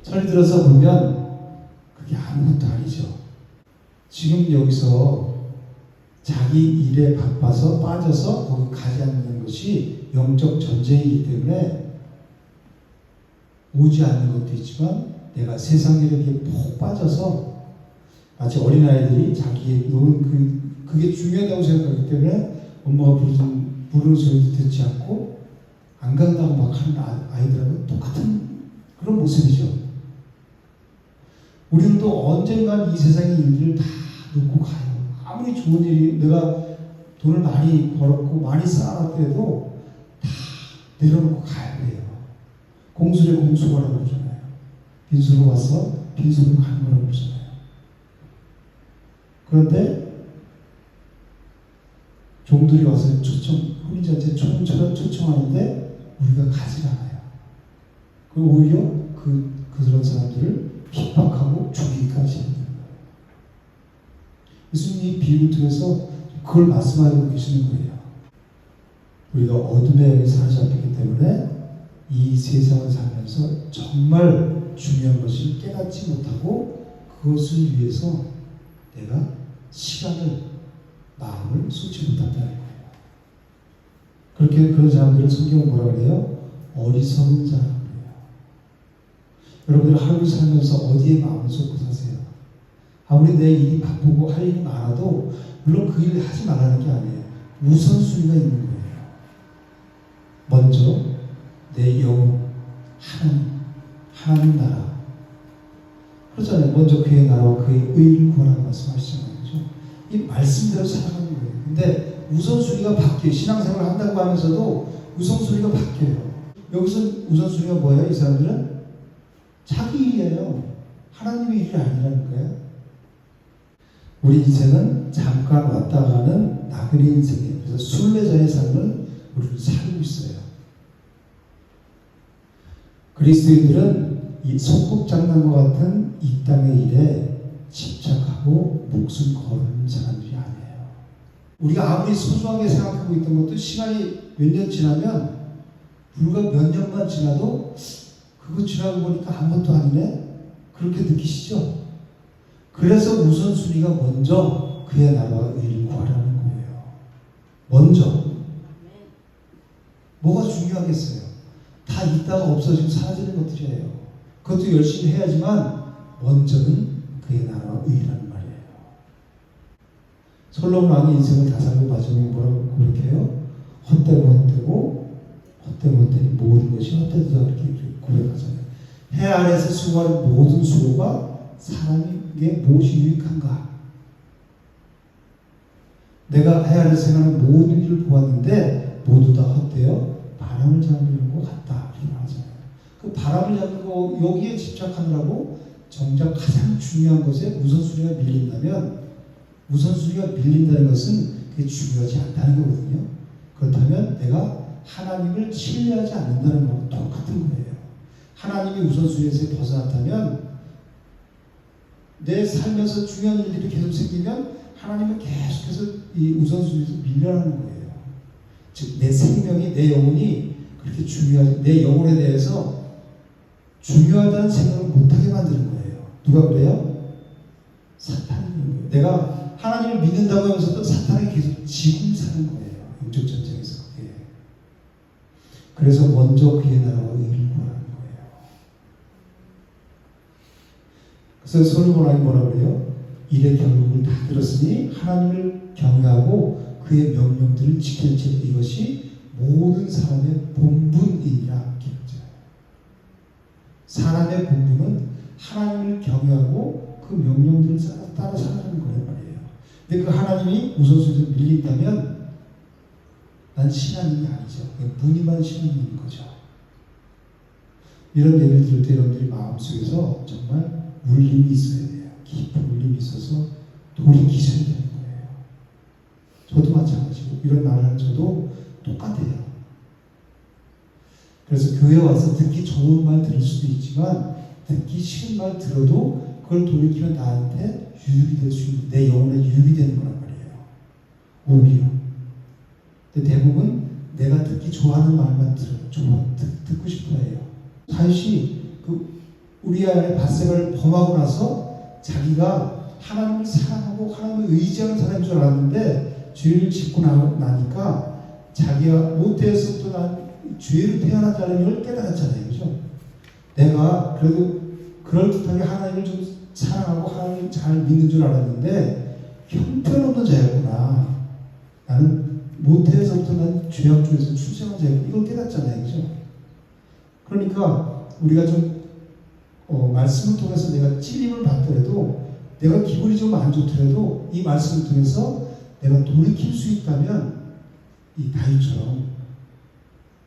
철이 들어서 보면 그게 아무것도 아니죠. 지금 여기서 자기 일에 바빠서 빠져서 거기 가지 않는 것이 영적 전쟁이기 때문에 오지 않는 것도 있지만 내가 세상 일에 푹 빠져서 마치 어린아이들이 자기의 노는 그게 중요하다고 생각하기 때문에 엄마가 부르는 소리도 듣지 않고 안 간다고 막 하는 아이들하고 똑같은 그런 모습이죠. 우리는 또 언젠간 이 세상의 일들을 다 놓고 가요. 아무리 좋은 일이 내가 돈을 많이 벌었고 많이 쌓아놨더라도 다 내려놓고 가야 돼요. 공수래 공수거라고 그러잖아요. 빈수로 와서 빈수로 가는 거라고 그러잖아요. 그런데 종들이 와서 혼인잔치에 초청하는데 우리가 가지 않아요. 그리고 오히려 그런 사람들을 핍박하고 죽이기까지 합니다. 예수님이 비유를 통해서 그걸 말씀하고 계시는 거예요. 우리가 어둠의 영에 사로잡히기 때문에 이 세상을 살면서 정말 중요한 것을 깨닫지 못하고 그것을 위해서 내가 시간을, 마음을 쏟지 못한다는 거예요. 그렇게 그런 사람들을 성경은 뭐라 그래요? 어리석은 사람이에요. 여러분들 하루 살면서 어디에 마음을 쏟고 사세요? 아무리 내 일이 바쁘고 할 일이 많아도 물론 그 일을 하지 말라는 게 아니에요. 우선순위가 있는 거예요. 먼저 내 영혼, 하나님 나라. 그렇잖아요. 먼저 그의 나라와 그의 의를 구하라고 말씀하시잖아요. 그렇죠? 이 말씀대로 살아가는 거예요. 근데 우선순위가 바뀌어요. 신앙생활을 한다고 하면서도 우선순위가 바뀌어요. 여기서 우선순위가 뭐예요? 이 사람들은 자기 일이에요. 하나님의 일이 아니라는 거예요. 우리 인생은 잠깐 왔다 가는 나그네 인생이에요. 그래서 순례자의 삶을 우리는 살고 있어요. 그리스도인들은 이 소꿉장난과 같은 이 땅의 일에 집착하고 목숨 거는 사람들이 아니에요. 우리가 아무리 소중하게 생각하고 있던 것도 시간이 몇 년 지나면, 불과 몇 년만 지나도 그거 지나고 보니까 아무것도 아니네? 그렇게 느끼시죠? 그래서 우선순위가 먼저 그의 나라와 의를 구하라는 거예요. 먼저. 뭐가 중요하겠어요? 다 있다가 없어지고 사라지는 것들이에요. 그것도 열심히 해야지만 먼저는 그의 나라와 의라는 말이에요. 솔로몬 왕의 인생을 다 살고 마지막에 뭐라고 고백해요? 헛되고 모든 것이 헛되다 이렇게 고백하잖아요. 해 아래에서 수고하는 모든 수고가 사람에게 무엇이 유익한가? 내가 해 아래에서 행하는 모든 일을 보았는데 모두 다 헛되어 바람을 잡는 것 같다 이렇게 말하잖아요. 그 바람을 잡는 거 여기에 집착하느라고 정작 가장 중요한 것에 우선순위가 밀린다는 것은 그게 중요하지 않다는 거거든요. 그렇다면 내가 하나님을 신뢰하지 않는다는 거랑 똑같은 거예요. 하나님이 우선순위에서 벗어났다면 내 삶에서 중요한 일들이 계속 생기면 하나님은 계속해서 이 우선순위에서 밀려나는 거예요. 즉 내 생명이, 내 영혼이 그렇게 중요하지, 내 영혼에 대해서 중요하다는 생각을 못하게 만드는 거예요. 누가 그래요? 사탄이 그런 거예요. 내가 하나님을 믿는다고 하면서도 사탄에게 계속 지고 사는 거예요. 영적 전쟁에서. 그게. 그래서 먼저 그의 나라와 의를 구하라는 거예요. 그래서 솔로몬 왕이 뭐라 그래요? 일의 결국을 다 들었으니 하나님을 경외하고 그의 명령들을 지킬지니 이것이 모든 사람의 본분이라 기록되어요. 사람의 본분은 하나님을 경외하고 그 명령들을 따라 살아가는 거란 말이에요. 근데 그 하나님이 우선순위에서 밀린다면 난 신앙인이 아니죠. 무늬만 신앙인인 거죠. 이런 얘기를 들을 때 여러분들이 마음속에서 정말 울림이 있어야 돼요. 깊은 울림이 있어서 돌이키셔야 되는 거예요. 저도 마찬가지고 이런 말을 하는 저도 똑같아요. 그래서 교회 와서 듣기 좋은 말 들을 수도 있지만 듣기 싫은 말 들어도 그걸 돌이키면 나한테 유익이 될 수 있는, 내 영혼에 유익이 되는 거란 말이에요. 오히려. 근데 대부분 내가 듣기 좋아하는 말만 듣고 싶어 해요. 다윗이 우리 안에 밧세바를 범하고 나서 자기가 하나님을 사랑하고 하나님을 의지하는 사람인 줄 알았는데 죄를 짓고 나니까 자기가 모태에서부터 난 죄로 태어났다는 걸 깨달았잖아요. 그죠? 내가 그래도 그럴듯하게 하나님을 좀 사랑하고 하나님을 잘 믿는 줄 알았는데 형편없는 자였구나. 나는 모태에서부터 난 죄악 중에서 출생한 자였구나. 이걸 깨닫잖아요. 그죠? 그러니까 우리가 좀 말씀을 통해서 내가 찔림을 받더라도 내가 기분이 좀 안 좋더라도 이 말씀을 통해서 내가 돌이킬 수 있다면 이 다윗처럼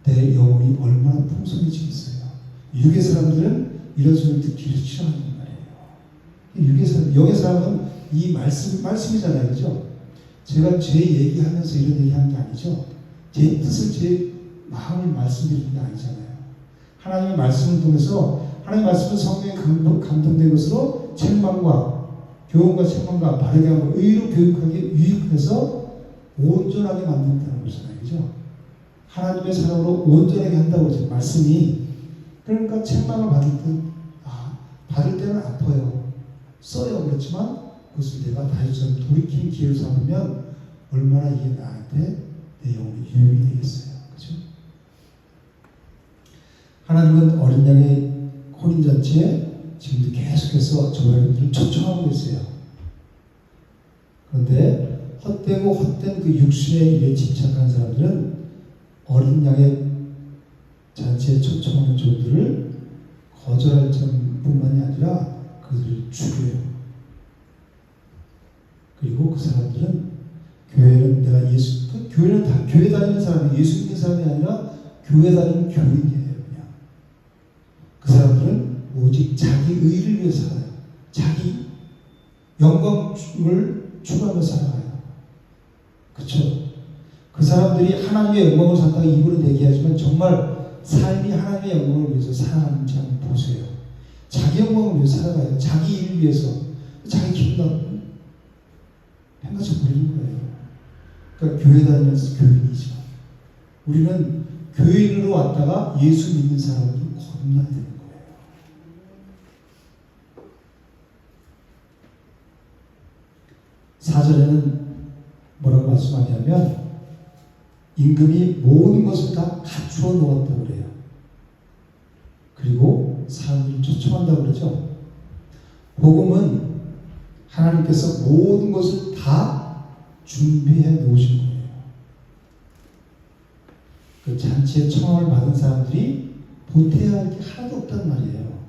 내 영혼이 얼마나 풍성해지겠어요. 육의 사람들은 이런 소리를 듣기를 싫어하는 말이에요. 육의 사람, 영의 사람은 이 말씀이잖아요. 그죠? 제가 제 얘기하면서 이런 얘기하는 게 아니죠. 제 뜻을, 제 마음을 말씀드리는 게 아니잖아요. 하나님의 말씀을 통해서 하나님의 말씀은 성령에 감동된 것으로 책망과 교훈과 책망과 바르게 하고 의로 교육하게 유익해서 온전하게 만든다는 거잖아요. 그죠? 하나님의 사랑으로 온전하게 한다고 하죠. 말씀이. 그러니까 책망을 받을 때는 아파요. 써요. 그렇지만 그것을 내가 다시 돌이킨 기회로 삼으면 얼마나 이게 나한테 내 영혼이 유익이 되겠어요. 그죠? 하나님은 어린 양의 혼인잔치에 지금도 계속해서 저희들을 초청하고 있어요. 그런데 헛되고 헛된 그 육신의 일에 집착한 사람들은 어린 양의 잔치에 초청하는 종들을 거절할 뿐만이 아니라 그들을 죽여요. 그리고 그 사람들은 교회는 교회는 다 교회 다니는 사람이 예수 믿는 사람이 아니라 교회 다니는 교인이에요. 그냥 그 사람들은 오직 자기 의를 위해 살아요. 자기 영광을 추구하며 살아가요. 그렇죠? 그 사람들이 하나님의 영광을 산다고 입으로 얘기하지만 정말 삶이 하나님의 영광을 위해서 살아가는지 한번 보세요. 자기 영광을 위해서 살아가요. 자기 일을 위해서. 자기 기분 행가져 버리는 거예요. 그러니까 교회 다니면서 교인이죠. 우리는 교인으로 왔다가 예수 믿는 사람으로 거듭나야 되는 거예요. 사절에는 뭐라고 말씀하냐면 임금이 모든 것을 다 갖추어 놓았다고 그래요. 그리고 사람들을 초청한다고 그러죠. 복음은 하나님께서 모든 것을 다 준비해 놓으신 거예요. 그 잔치에 청함을 받은 사람들이 보태야 할 게 하나도 없단 말이에요.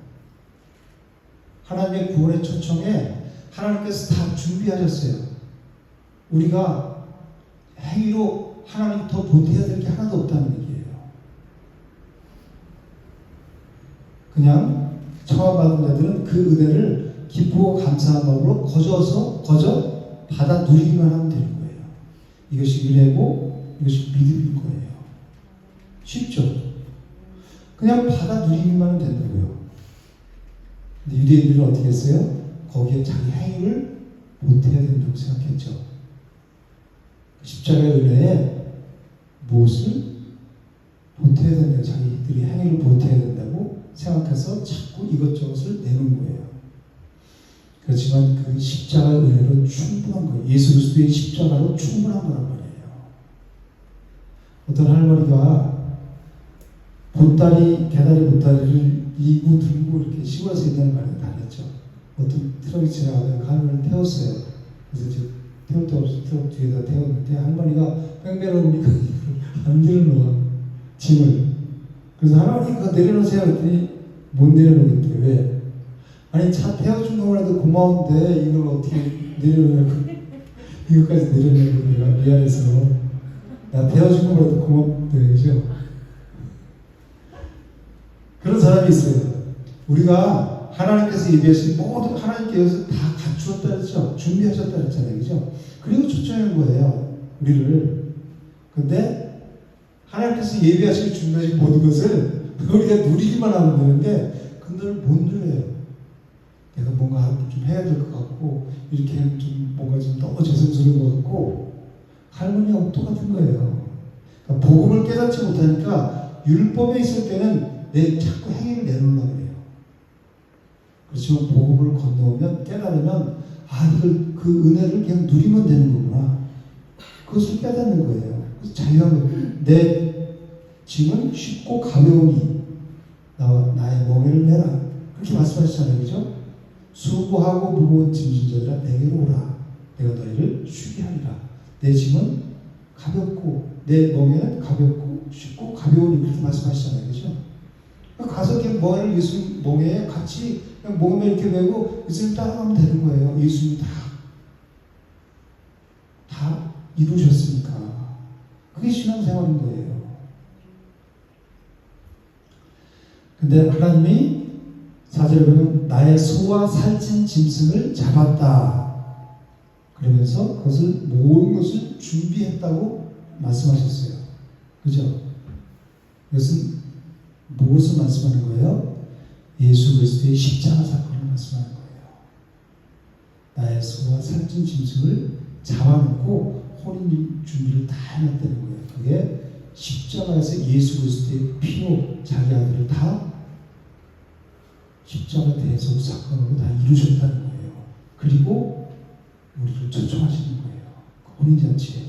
하나님의 구원의 초청에 하나님께서 다 준비하셨어요. 우리가 행위로 하나님 더 보태야 될 게 하나도 없다는 얘기예요. 그냥 청함받은 자들은 그 은혜를 기쁘고 감사한 마음으로 거저 받아 누리기만 하면 되는 거예요. 이것이 은혜고 이것이 믿음인 거예요. 쉽죠? 그냥 받아 누리기만 하면 된다고요. 근데 유대인들은 어떻게 했어요? 거기에 자기 행위를 보태야 된다고 생각했죠. 십자가의 은혜에 무엇을 보태야 된다, 자기들이 행위를 보태야 된다고 생각해서 자꾸 이것저것을 내는 거예요. 그렇지만 그 십자가의 은혜로 충분한 거예요. 예수 그리스도의 십자가로 충분한 거란 말이에요. 어떤 할머니가 개다리 보따리를 이고 들고 이렇게 시골에서 있다는 말을 다 했죠. 어떤 트럭이 지나가다가 할머니를 태웠어요. 그래서 이제 태울 데 없이 트럭 뒤에다 태웠는데 할머니가 뺑뺑이니까 안 내려놓아 짐을. 그래서 할머니 그거 내려놓으세요 그랬더니 못 내려놓겠대. 왜? 아니 차 태워준 것만해도 고마운데 이걸 어떻게 내려놓냐고. 이것까지 내려놓고 내가 미안해서 나 태워준 것만해도 고맙대. 그죠? 그런 사람이 있어요. 우리가 하나님께서 예비하신 모든 하나님께서 다 갖추었다 그랬죠. 준비하셨다 그랬잖아요. 그죠? 그리고 초청한 거예요. 우리를. 근데 하나님께서 예비하시고 준비하신 모든 것을 우리가 누리기만 하면 되는데 그들을 못 누려요. 내가 뭔가 좀 해야 될 것 같고 이렇게 좀 뭔가 좀 너무 죄송스러운 것 같고 할머니하고 똑같은 거예요. 그러니까 복음을 깨닫지 못하니까 율법에 있을 때는 내 자꾸 행위를 내놓으려고 해요. 그렇지만 복음을 건너오면 깨달으면 이걸 그 은혜를 그냥 누리면 되는 거구나. 그것을 깨닫는 거예요. 그래서 자유하면 내 짐은 쉽고 가벼우니 나의 멍에를 내라. 그렇게 말씀하셨잖아요. 그죠? 수고하고 무거운 짐진 자들아 내게로 오라. 내가 너희를 쉬게 하리라. 내 짐은 가볍고 내 멍에는 가볍고 쉽고 가벼우니 그렇게 말씀하시잖아요. 그죠? 가서 그냥 멍에를 예수님 멍에 같이 그냥 몸에 이렇게 메고 예수님 따라가면 되는 거예요. 예수님이 다 이루셨으니까. 그게 신앙생활인 거예요. 근데 하나님이 4절에 보면 나의 소와 살찐 짐승을 잡았다. 그러면서 모든 것을 준비했다고 말씀하셨어요. 그죠? 이것은 무엇을 말씀하는 거예요? 예수 그리스도의 십자가 사건을 말씀하는 거예요. 나의 소와 살찐 짐승을 잡아놓고 혼인 준비를 다 해놨다는 거예요. 그게 십자가에서 예수 그리스도의 피로 자기 아들을 다 십자가 대속 사건으로 다 이루셨다는 거예요. 그리고 우리를 초청하시는 거예요. 혼인잔치에.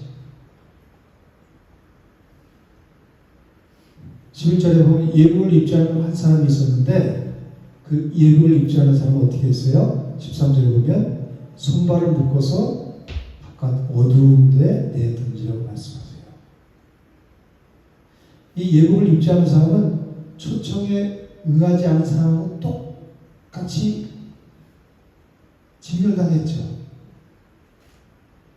11절에 보면 예복을 입지 않은 한 사람이 있었는데 그 예복을 입지 않은 사람은 어떻게 했어요? 13절에 보면 손발을 묶어서 바깥 어두운 데 내던지라고 말씀하세요. 이 예복을 입지 않은 사람은 초청에 응하지 않은 사람하고 똑같이 진멸당했죠.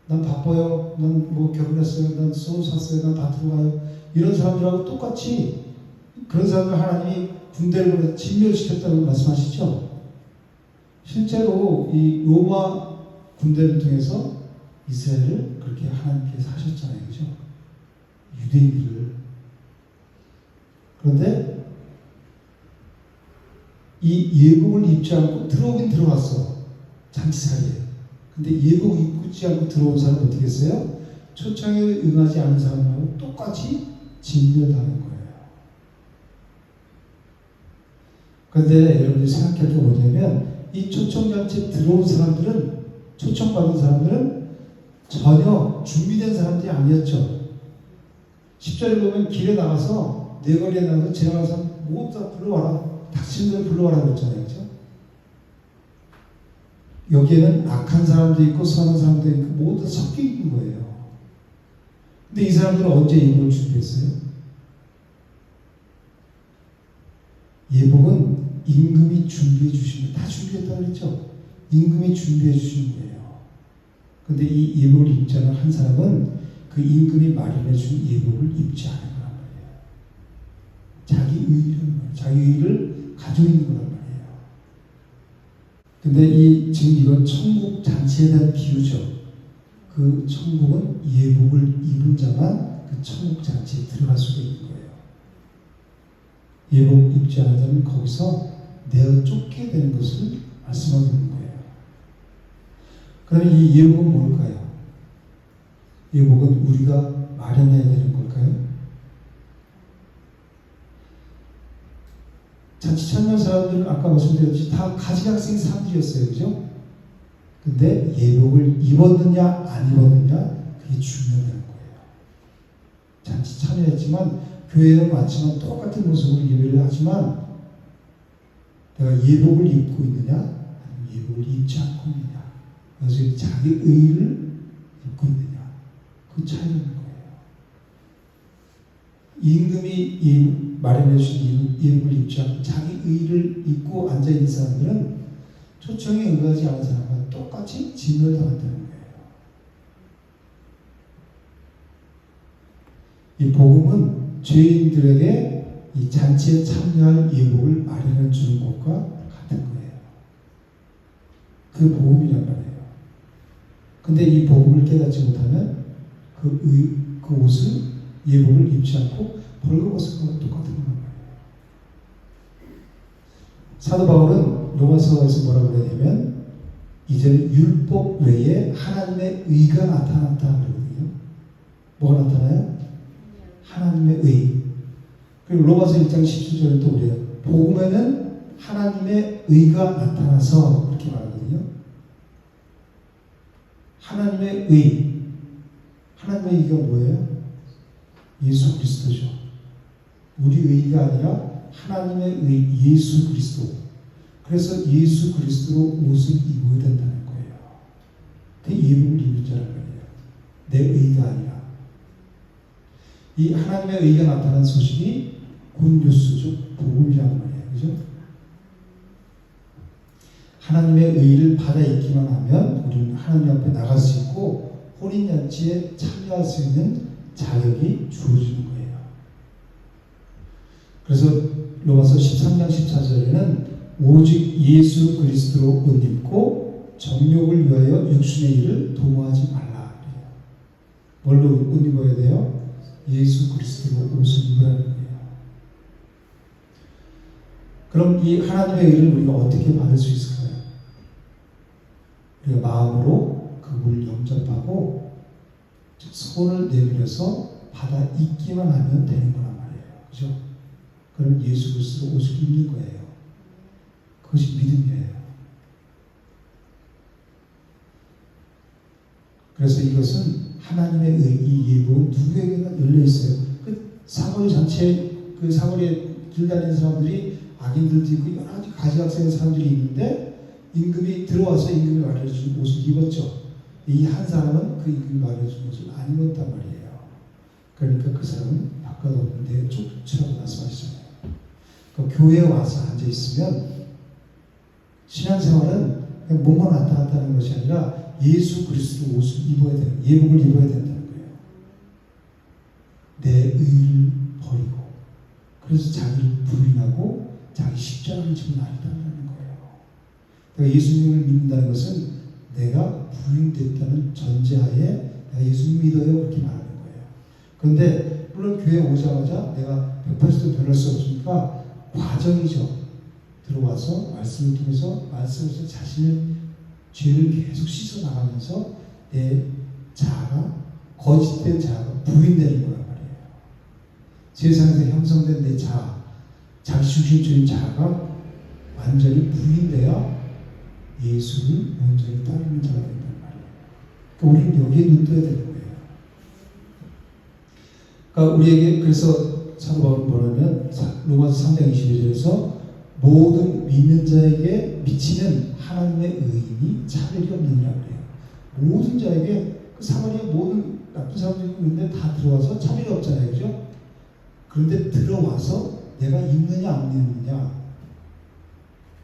난 바빠요. 난 뭐 결혼했어요. 난 수호 샀어요. 난 다투고 가요. 이런 사람들하고 똑같이 그런 사람들 하나님이 군대를 보내서 진멸시켰다고 말씀하시죠. 실제로 이 로마 군대를 통해서 이스라엘을 그렇게 하나님께서 하셨잖아요. 그죠? 유대인들을. 그런데 이 예복을 입지 않고 들어오긴 들어왔어. 잔치사리에. 근데 예복 입지 않고 들어온 사람은 어떻게 했어요? 초청에 응하지 않은 사람하고 똑같이 진멸당한 거예요. 그런데 여러분들이 생각할 게 뭐냐면 이 초청잔치에 들어온 사람들은 초청받은 사람들은 전혀 준비된 사람들이 아니었죠. 10절에 보면 길에 나가서 네거리에 나가서 지나가는 사람 모두 다 불러와라. 닥친들 불러와라 그랬잖아요. 그렇죠? 여기에는 악한 사람도 있고 선한 사람도 있고 모두 다 섞여 있는 거예요. 근데 이 사람들은 언제 예복을 준비했어요? 예복은 임금이 준비해 주신 거, 다 준비했다고 그랬죠? 임금이 준비해 주신 거예요. 근데 이 예복을 입지 않은 한 사람은 그 임금이 마련해 준 예복을 입지 않은 거란 말이에요. 자기 의의라는 말이에요. 자기 의의를 가지고 있는 거란 말이에요. 근데 지금 이건 천국 잔치에 대한 비유죠. 그 천국은 예복을 입은 자만 그 천국 잔치에 들어갈 수가 있는 거예요. 예복 입지 않은 자는 거기서 내어 쫓게 되는 것을 말씀하고 있는 거예요. 그러면 이 예복은 뭘까요? 예복은 우리가 마련해야 되는 걸까요? 잔치 참여한 사람들은 아까 말씀드렸듯이 다 가지각색 사람들이었어요. 그죠? 근데 예복을 입었느냐 안 입었느냐 그게 중요하다는 거예요. 잔치 참여했지만 교회에 왔지만 똑같은 모습으로 예배를 하지만 내가 예복을 입고 있느냐 아니면 예복을 입지 않고 있느냐 그래서 자기 의의를 입고 있느냐 그 차이인 거예요. 임금이 마련해 주신 예복을 입지 않고 자기 의의를 입고 앉아있는 사람들은 초청에 응하지 않은 사람과 똑같이 진멸당한다는 거예요. 이 복음은 죄인들에게 이 잔치에 참여할 예복을 마련해 주는 것과 같은 거예요. 그 복음이란 말이에요. 근데 이 복음을 깨닫지 못하면 그 옷을 예복을 입지 않고 벌거벗은 것과 똑같은 거란 말이에요. 사도 바울은 로마서에서 뭐라고 그러냐면 이제는 율법 외에 하나님의 의가 나타났다 그러거든요. 뭐가 나타나요? 하나님의 의. 그리고 로마서 1장 17절에 또 그래요. 복음에는 하나님의 의가 나타나서 그렇게 말하거든요. 하나님의 의. 하나님의 의가 뭐예요? 예수 그리스도죠. 우리 의가 아니라 하나님의 의, 예수 그리스도. 그래서 예수 그리스도로 옷을 입어야 된다는 거예요. 그 예복을 입을 자란 말이에요. 내 의가 아니라. 이 하나님의 의가 나타난 소식이 굿뉴스죠. 복음이라는 말이에요. 그죠? 하나님의 의를 받아 있기만 하면 우리는 하나님 앞에 나갈 수 있고 혼인잔치에 참여할 수 있는 자격이 주어지는 거예요. 그래서 로마서 13장 14절에는 오직 예수 그리스도로 옷 입고 정욕을 위하여 육신의 일을 도모하지 말라. 뭘로 옷 입어야 돼요? 예수 그리스도로 옷을 입으라는 거예요. 그럼 이 하나님의 의를 우리가 어떻게 받을 수 있을까요? 우리가 마음으로 그분을 영접하고 손을 내밀어서 받아 입기만 하면 되는 거란 말이에요. 그죠? 그럼 예수 그리스도로 옷을 입는 거예요. 그것이 믿음이에요. 그래서 이것은 하나님의 이 예복은 누구에게나 열려 있어요. 그 사거리 전체 그 사거리에 길다니는 사람들이 악인들도 있고 여러 가지 가지각색의 사람들이 있는데 임금이 들어와서 임금이 말해준 옷을 입었죠. 이 한 사람은 그 임금이 말해준 옷을 안 입었단 말이에요. 그러니까 그 사람은 바꿔놓는데 쫓으라고 말씀하시잖아요. 그러니까 교회에 와서 앉아 있으면 신앙생활은 그냥 몸만 왔다 갔다 하는 것이 아니라 예수 그리스도 옷을 입어야 되는, 예복을 입어야 된다는 거예요. 내 의를 버리고, 그래서 자기를 부인하고 자기 십자가를 지고 나간다는 거예요. 그러니까 예수님을 믿는다는 것은 내가 부인됐다는 전제하에 내가 예수님 믿어요 그렇게 말하는 거예요. 그런데 물론 교회 오자마자 내가 180도 변할 수 없으니까 과정이죠. 들어와서 말씀을 통해서 말씀에서 자신의 죄를 계속 씻어 나가면서 내 자아가 거짓된 자아가 부인되는 거란 말이에요. 세상에서 형성된 내 자아, 자기중심적인 자아가 완전히 부인돼야 예수를 온전히 따르는 자가 된단 말이에요. 그러니까 우리는 여기에 눈떠야 되는 거예요. 그러니까 우리에게 그래서 사도 바울은 뭐냐면 로마서 3장 21절에서 모든 믿는 자에게 미치는 하나님의 의인이 차별이 없느니라 그래요. 모든 자에게 그 사마리아 모든 나쁜 사람들이 있는데 다 들어와서 차별이 없잖아요. 그죠? 그런데 들어와서 내가 있느냐 안 있느냐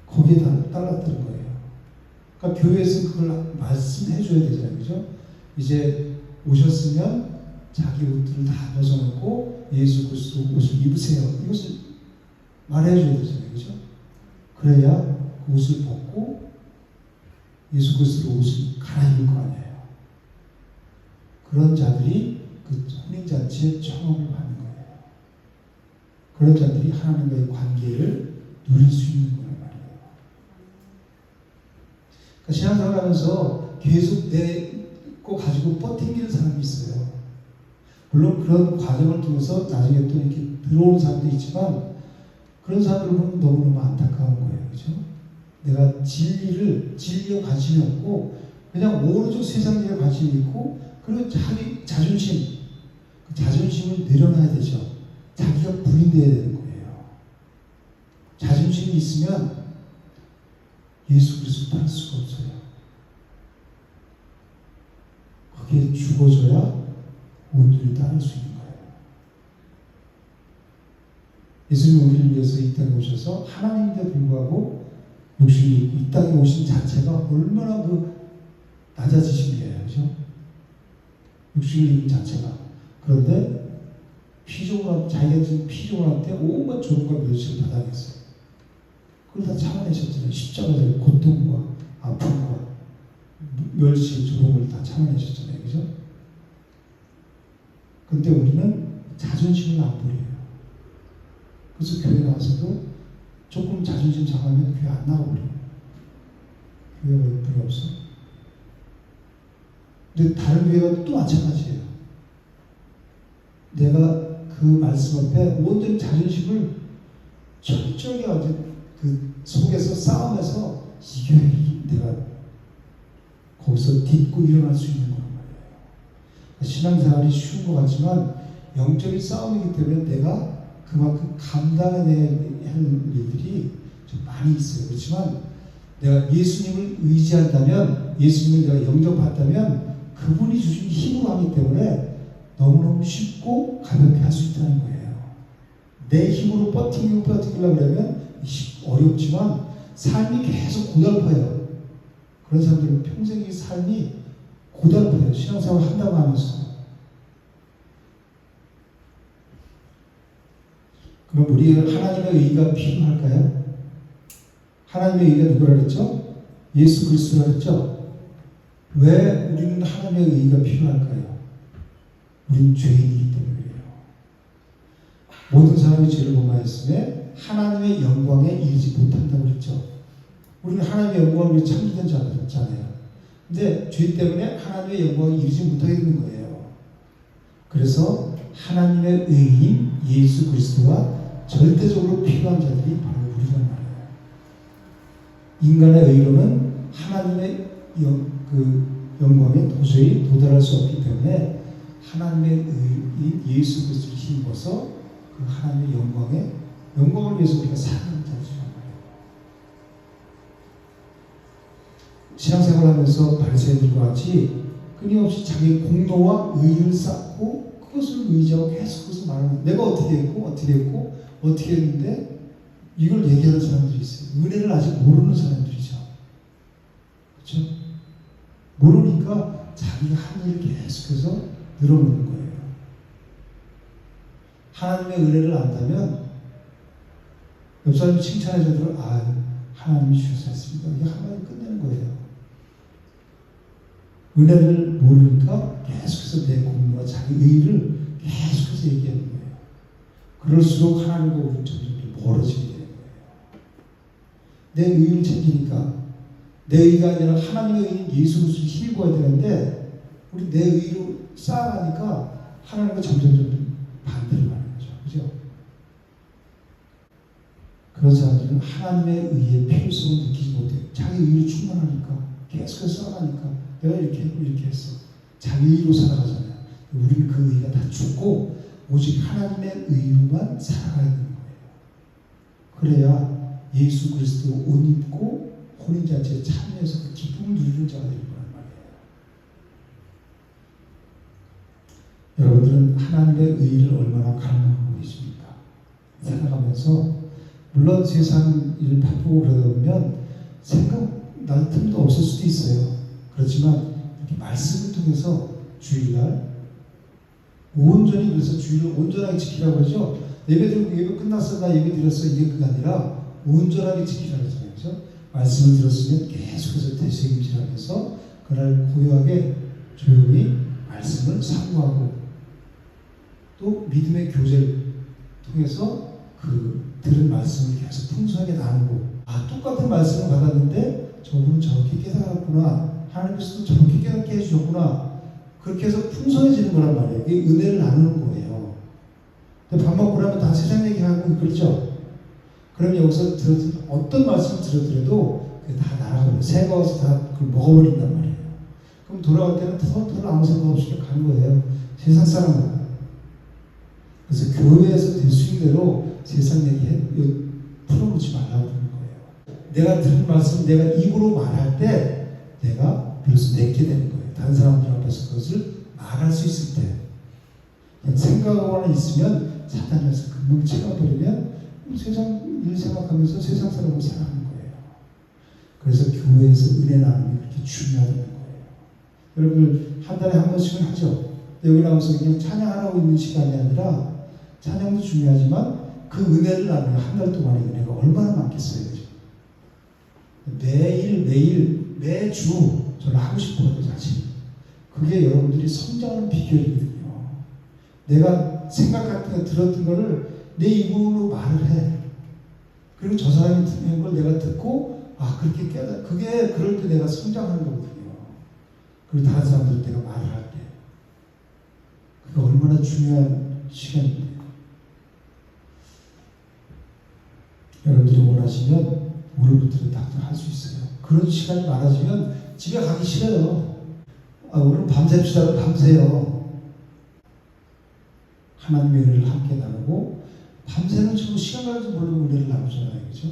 거기에 따랐다는 거예요. 그러니까 교회에서 그걸 말씀해 줘야 되잖아요. 그죠? 이제 오셨으면 자기 옷들을 다 벗어놓고 예수 그리스도 옷을 입으세요. 이것을 말해줘야 되잖아요. 그죠? 그래야 그 옷을 벗고 예수 그리스도 옷을 갈아입을 거 아니에요. 그런 자들이 그 혼인잔치에 청함을 받는 거예요. 그런 자들이 하나님과의 관계를 누릴 수 있는 거란 말이에요. 그러니까 신앙생활 하면서 계속 내 거 가지고 버티는 사람이 있어요. 물론 그런 과정을 통해서 나중에 또 이렇게 들어오는 사람도 있지만 그런 사람들을 보면 너무너무 안타까운 거예요. 그죠? 내가 진리에 관심이 없고 그냥 오른쪽 세상 일에 관심이 있고 그리고 자기 자존심, 그 자존심을 내려놔야 되죠. 자기가 부인돼야 되는 거예요. 자존심이 있으면 예수 그리스도 따를 수가 없어요. 거기에 죽어줘야 온전히 따를 수 있는 거예요. 예수님이 우리를 위해서 이 땅에 오셔서 하나님인데 불구하고 육신이 있고 이 땅에 오신 자체가 얼마나 그 낮아지신 거예요. 그죠? 육신을 입은 자체가. 그런데 피조물, 자기가 지금 피조물할 때 온갖 조롱과 멸시를 받아냈어요. 그걸 다 참아내셨잖아요. 십자가의 고통과 아픔과 멸시, 조롱을 다 참아내셨잖아요. 그죠? 근데 우리는 자존심을 안 버려요. 그래서 교회 나와서도 조금 자존심 상하면 교회 안 나와버려요. 교회가 별로 없어. 근데 다른 교회가 또 마찬가지예요. 내가 그 말씀 앞에 모든 자존심을 철저하게 아주 그 속에서 싸움해서 이겨야 내가 거기서 딛고 일어날 수 있는 거란 말이에요. 신앙생활이 쉬운 것 같지만 영적인 싸움이기 때문에 내가 그만큼 감당해야 하는 일들이 좀 많이 있어요. 그렇지만 내가 예수님을 의지한다면, 예수님을 내가 영접한다면 그분이 주신 힘으로 하기 때문에 너무너무 쉽고 가볍게 할 수 있다는 거예요. 내 힘으로 버티려고 그러면 어렵지만 삶이 계속 고달파요. 그런 사람들은 평생의 삶이 고달파요. 신앙생활 한다고 하면서. 그럼 우리 하나님의 의가 필요할까요? 하나님의 의가 누구라 그랬죠? 예수 그리스도라 그랬죠? 왜 우리는 하나님의 의가 필요할까요? 우리는 죄인이기 때문에 그래요. 모든 사람이 죄를 범하였음에 하나님의 영광에 이르지 못한다고 그랬죠. 우리는 하나님의 영광을 위해 창조된 자잖아요. 근데 죄 때문에 하나님의 영광에 이르지 못하게 되는 거예요. 그래서 하나님의 의인 예수 그리스도가 절대적으로 필요한 자들이 바로 우리란 말이에요. 인간의 의로는 하나님의 영광에 도저히 도달할 수 없기 때문에 하나님의 의인 예수 그리스도를 힘입어서 그 하나님의 영광을 위해서 우리가 살아가는 자들이란 말이에요. 신앙생활을 하면서 바리새인들과 같이 끊임없이 자기 공로와 의의를 쌓고 그것을 의지하고 계속 그것을 말하는, 내가 어떻게 했는데 이걸 얘기하는 사람들이 있어요. 은혜를 아직 모르는 사람들이죠. 그렇죠? 모르니까 자기가 한 일을 계속해서 늘어놓는 거예요. 하나님의 은혜를 안다면 옆 사람이 칭찬해줘도 하나님이 주셨습니다. 이게 한마디 끝내는 거예요. 은혜를 모르니까 계속해서 내 공로와 자기 의의를 계속해서 얘기하는 거예요. 그럴수록 하나님과 우리 점점 멀어지게 되는 거예요. 내 의의를 챙기니까 내 의의가 아니라 하나님의 의의인 예수 그리스도를 힘입어야 되는데 우리 내 의의로 쌓아가니까 하나님과 점점 반대로 가는 거죠. 그죠? 그런 사람들은 하나님의 의의의 필요성을 느끼지 못해요. 자기 의의로 충만하니까 계속해서 쌓아가니까 내가 이렇게 했고 이렇게 했어. 자기 의의로 살아가잖아요. 우리는 그 의의가 다 죽고 오직 하나님의 의의로만 살아가야 되는 거예요. 그래야 예수 그리스도 옷 입고 혼인잔치에 참여해서 그 기쁨을 누리는 자가 되는 거란 말이에요. 여러분들은 하나님의 의의를 얼마나 갈망하고 계십니까? 살아가면서 물론 세상 일 바쁘고 그러다 보면 생각날 틈도 없을 수도 있어요. 그렇지만 이렇게 말씀을 통해서 주일날 온전히, 그래서 주일을 온전하게 지키라고 하죠. 예배 드리고 예배 끝났어, 나 예배 드렸어, 이게 그게 아니라 온전하게 지키라고 하잖아요. 그렇죠? 말씀을 들었으면 계속해서 되새김질하면서 그날 고요하게 조용히 말씀을 사고하고 또 믿음의 교제를 통해서 그 들은 말씀을 계속 풍성하게 나누고, 똑같은 말씀을 받았는데 저분은 저렇게 깨달았구나, 하나님께서도 저렇게 깨닫게 해주셨구나, 그렇게 해서 풍성해지는 거란 말이에요. 이게 은혜를 나누는 거예요. 근데 밥 먹고 나면 다 세상 얘기하고 그렇죠? 그럼 여기서 어떤 말씀을 들었더라도 그게 다 날아가요. 새가 와서 다 그걸 먹어버린단 말이에요. 그럼 돌아갈 때는 서로 아무 생각 없이 가는 거예요. 세상 사람은. 그래서 교회에서 될 수 있는 대로 세상 얘기 풀어놓지 말라고 하는 거예요. 내가 들은 말씀 내가 입으로 말할 때 내가 비로소 내게 되는 거예요. 다른 사람들 앞에서 그것을 말할 수 있을 때. 그냥 생각만 있으면 사단이 와서 금방 채워버리면 세상 일 생각하면서 세상 사람으로 살아가는 거예요. 그래서 교회에서 은혜 나눔이 그렇게 중요하다는 거예요. 여러분들 한 달에 한 번씩은 하죠. 여기 나와서 그냥 찬양하라고 있는 시간이 아니라 찬양도 중요하지만 그 은혜를 나누면 한 달 동안의 은혜가 얼마나 많겠어요. 그죠? 매주 저는 하고 싶어요. 사실 그게 여러분들이 성장하는 비결이거든요. 내가 생각 같은 거 들었던 거를 내 입으로 말을 해. 그리고 저 사람이 듣는 걸 내가 듣고 그렇게 그게 그럴 때 내가 성장하는 거거든요. 그리고 다른 사람들 내가 말을 할 때 그게 얼마나 중요한 시간인데요. 여러분들이 원하시면 오늘부터는 딱 할 수 있어요. 그런 시간이 많아지면 집에 가기 싫어요. 오늘 밤새시다가 밤새요. 하나님의 은혜를 함께 나누고 밤새는 저 시간 가는 줄 모르고 은혜를 나누잖아요. 그죠?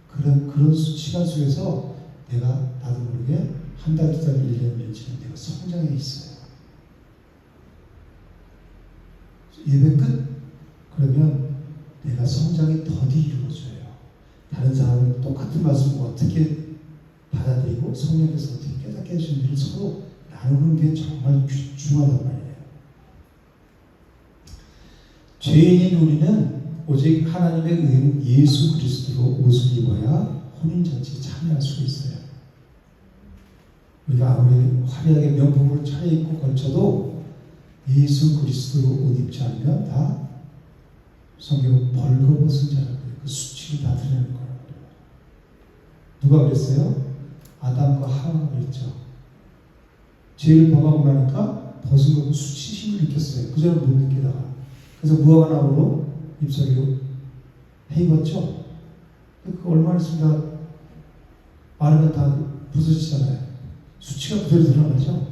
그런 시간 속에서 내가 나도 모르게 한 달, 두 달, 1년, 1년 지난 내가 성장해 있어요. 예배 끝? 그러면 내가 성장이 더디 이루어져요. 다른 사람은 똑같은 말씀을 어떻게 받아들이고 성령께서 어떻게 깨닫게 해주는지를 서로 나누는 게 정말 중요하단 말이에요. 죄인인 우리는 오직 하나님의 의인 예수 그리스도로 옷을 입어야 혼인잔치에 참여할 수 있어요. 우리가 아무리 화려하게 명품으로 차려입고 걸쳐도 예수 그리스도로 옷 입지 않으면 다 성경은 벌거벗은 자라고요. 그 수치를 다 드러내는 거라고 그래요. 누가 그랬어요? 아담과 하와가 그랬죠. 죄를 범하고 나니까 벗은 거고 수치심을 느꼈어요. 그 전에 못 느끼다가. 그래서 무화과 나무로 잎사귀로 수치가 그대로 드러나죠.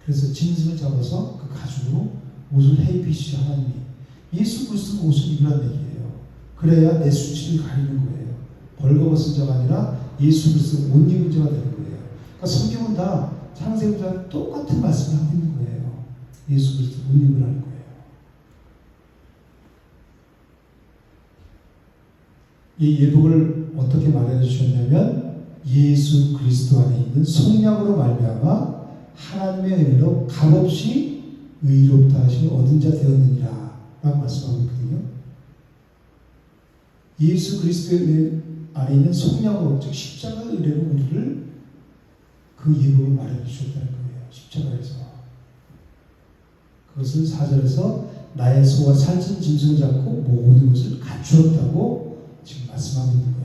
그래서 짐승을 잡아서 그 가죽으로 옷을 해입히시죠. 하나님이 예수 그리스도 옷을 입으라는 얘기예요. 그래야 내 수치를 가리는 거예요. 벌거벗은 자가 아니라 예수 그리스도 옷 입은 자가 되는 거예요. 그러니까 성경은 다 창세기와 똑같은 말씀을 하고 있는 거예요. 예수 그리스도 옷 입으라는 거예요. 이 예복을 어떻게 말해 주셨냐면 예수 그리스도 안에 있는 속량으로 말미암아 하나님의 의로 값없이 의롭다 하심을 얻은 자 되었느니라 라고 말씀하고 있거든요. 예수 그리스도의 안에 있는 속량으로, 즉 십자가 의례로 우리를 그 예복을 마련해 주셨다는 거예요. 십자가에서. 그것을 4절에서 나의 소와 살찐 짐승을 잡고 모든 것을 갖추었다고 지금 말씀하고 있는 거예요.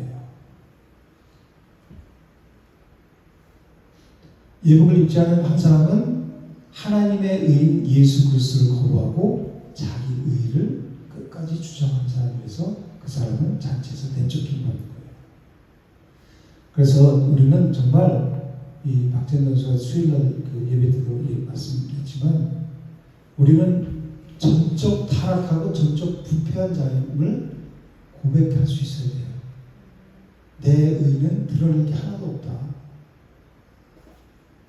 예복을 입지 않은 한 사람은 하나님의 의인 예수 그리스도를 거부하고 자기 의를 끝까지 주장하는 사람이라서 그 사람은 잔치에서 내쫓김 받는 거예요. 그래서 우리는 정말 이 박재현 선수가 수요일날 그 예배 때도 말씀드렸지만 우리는 전적 타락하고 전적 부패한 자임을 고백할 수 있어야 돼요. 내 의는 드러낼 게 하나도 없다.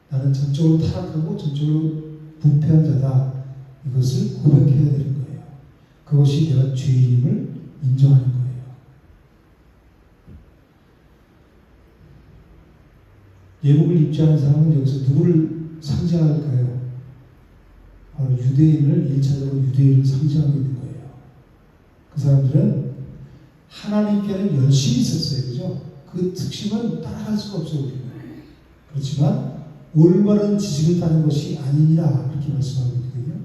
나는 전적으로 타락하고 전적으로 부패한 자다. 이것을 고백해야 되는 거예요. 그것이 내가 죄인임을 인정하는 거예요. 예복을 입지 않은 사람은 여기서 누구를 상징할까요? 바로 유대인을 1차적으로 유대인을 상징하고 있는 거예요. 그 사람들은 하나님께는 열심히 있었어요. 그죠? 그 특심은 따라갈 수가 없어요. 우리는. 그렇지만 올바른 지식을 따는 것이 아니니라 그렇게 말씀하고 있거든요.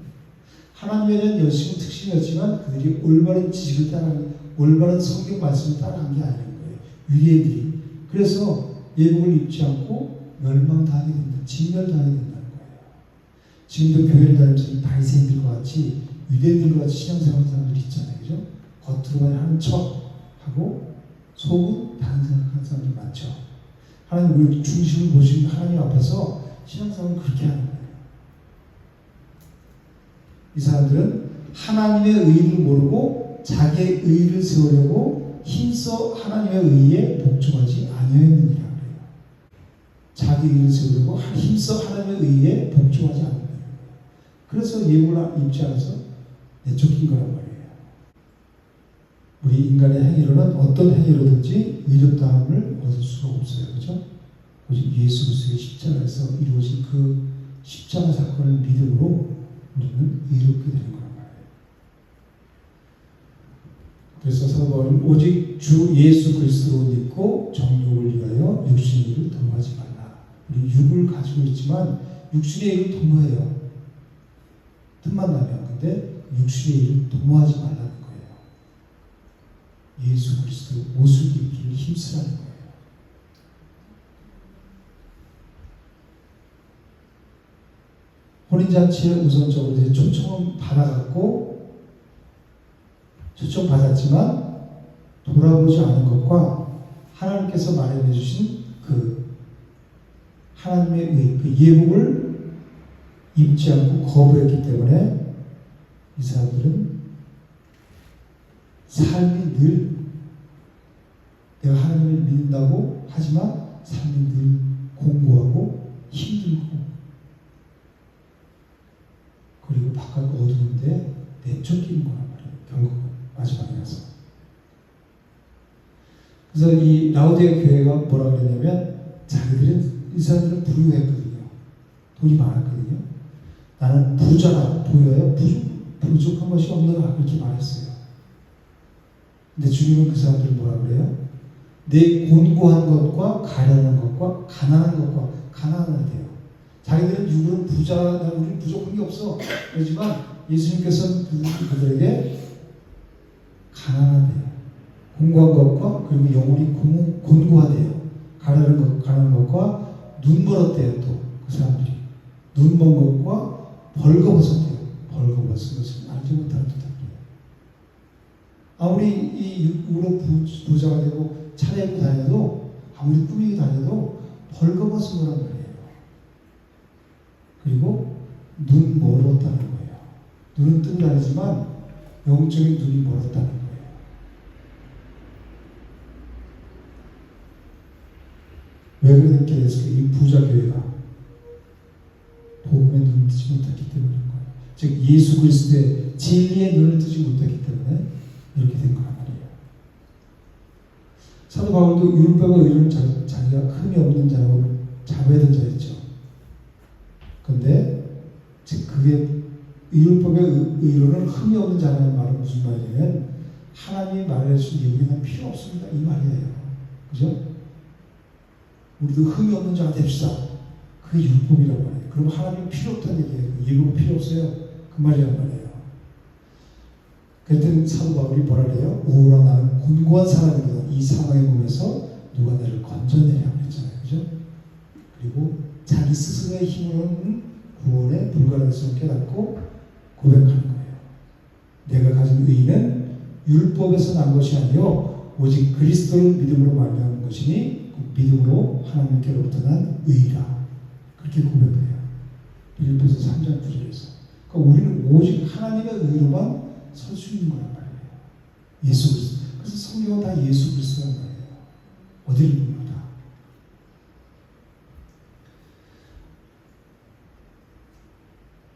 하나님에 대한 열심은 특심이었지만 그들이 올바른 지식을 따라가는, 올바른 성경 말씀을 따라간 게 아닌 거예요. 유대인들이. 그래서 예복을 입지 않고 멸망당하게 된다. 진멸당하게 된다는 거예요. 지금도 교회를 다니면서 바리새인들과 같이 유대인들과 같이 신앙생활하는 사람들이 있잖아요. 그죠? 겉으로만 하는 척하고 속은 다른 생각하는 사람들이 많죠. 하나님 우리 중심을 보시는 하나님 앞에서 신앙생활을 그렇게 하는 거예요. 이 사람들은 하나님의 의를 모르고 자기의 의를 세우려고 힘써 하나님의 의에 복종하지 아니하였느니라 그래요. 자기 의를 세우려고 힘써 하나님의 의에 복종하지 않는 거예요. 그래서 예복을 입지 않아서 내쫓긴 거란 말이에요. 우리 인간의 행위로는 어떤 행위로든지 의롭다함을 얻을 수가 없어요. 그렇죠? 오직 예수 그리스도의 십자가에서 이루어진 그 십자가 사건을 믿음으로 우리는 의롭게 되는 거란 말이에요. 그래서 사도 바울은 오직 주 예수 그리스도를 믿고 정욕을 위하여 육신의 일을 도모하지 말라. 우리 육을 가지고 있지만 육신의 일을 도모해요. 틈만 나면. 근데 육신의 일을 도모하지 말라는 거예요. 예수 그리스도 옷을 입기를 힘쓰라는 거예요. 혼인잔치에 우선적으로 초청은 받아갔고 초청받았지만 돌아보지 않은 것과 하나님께서 마련해 주신 그 하나님의 의, 그 예복을 입지 않고 거부했기 때문에 이 사람들은 삶이 늘 내가 하나님을 믿는다고 하지만 삶이 늘 공고하고 힘들고 그리고 바깥 어두운데 내쫓기는 거란 말이에요. 결국은 마지막에 가서. 그래서 이 라우디에 교회가 뭐라 그랬냐면 자기들은 이 사람들은 부유했거든요. 돈이 많았거든요. 나는 부자라 보여요. 부족한 것이 없느라 그렇게 말했어요. 근데 주님은 그 사람들을 뭐라 그래요? 내 곤고한 것과 가련한 것과 가난한 것과 가난해야 돼요. 자기들은 육으로 부자다, 우리는 부족한 게 없어. 그렇지만 예수님께서는 그들에게 가난하대요. 공고한 것과 그리고 영혼이 곤고하대요. 가난한 것과 눈멀었대요. 또 그 사람들이 눈먼 것과 벌거벗었대요. 벌거벗은 것은 알지 못하는 듯합니다. 아무리 이 육으로 부자가 되고 차례고 다녀도 아무리 꾸미고 다녀도 벌거벗은 거란 말이에요. 그리고 눈 멀었다는 거예요. 눈은 뜬다 하지만 영적인 눈이 멀었다는 거예요. 왜 그렇게 됐을까요? 이 부자 교회가 복음의 눈을 뜨지 못했기 때문인 거예요. 즉 예수 그리스도의 진리의 눈을 뜨지 못했기 때문에 이렇게 된 거란 말이에요. 사도 바울도 율법의 의를 자기가 흠이 없는 자라고 자부하던 자였죠. 그런데 즉 그게 율법의 의로는 흠이 없는 자라는 말은 무슨 말이냐면 하나님이 말해주신 예우는 필요 없습니다 이 말이에요. 그죠? 우리도 흠이 없는 자가 됩시다. 그게 율법이란 말이에요. 그럼 하나님 필요 없다는 얘기예요. 율법은 필요 없어요. 그 말이란 말이에요. 그랬더니 사도 바울이 뭐라 그래요? 오라 나는 곤고한 사람이다. 이 사망의 몸에서 누가 나를 건져내려고 했잖아요. 그죠? 그리고 자기 스스로의 힘으로는 구원의 불가능성을 깨닫고 고백하는 거예요. 내가 가진 의는 율법에서 난 것이 아니요 오직 그리스도를 믿음으로 말미암은 것이니 믿음으로 하나님께로부터 난 의라. 그렇게 고백해요. 빌립보서 3장 9절에서. 그러니까 우리는 오직 하나님의 의로만 설 수 있는 거란 말이에요. 예수 그리스도. 그래서 성경은 다 예수 그리스도란 말이에요. 어디를 봅니다.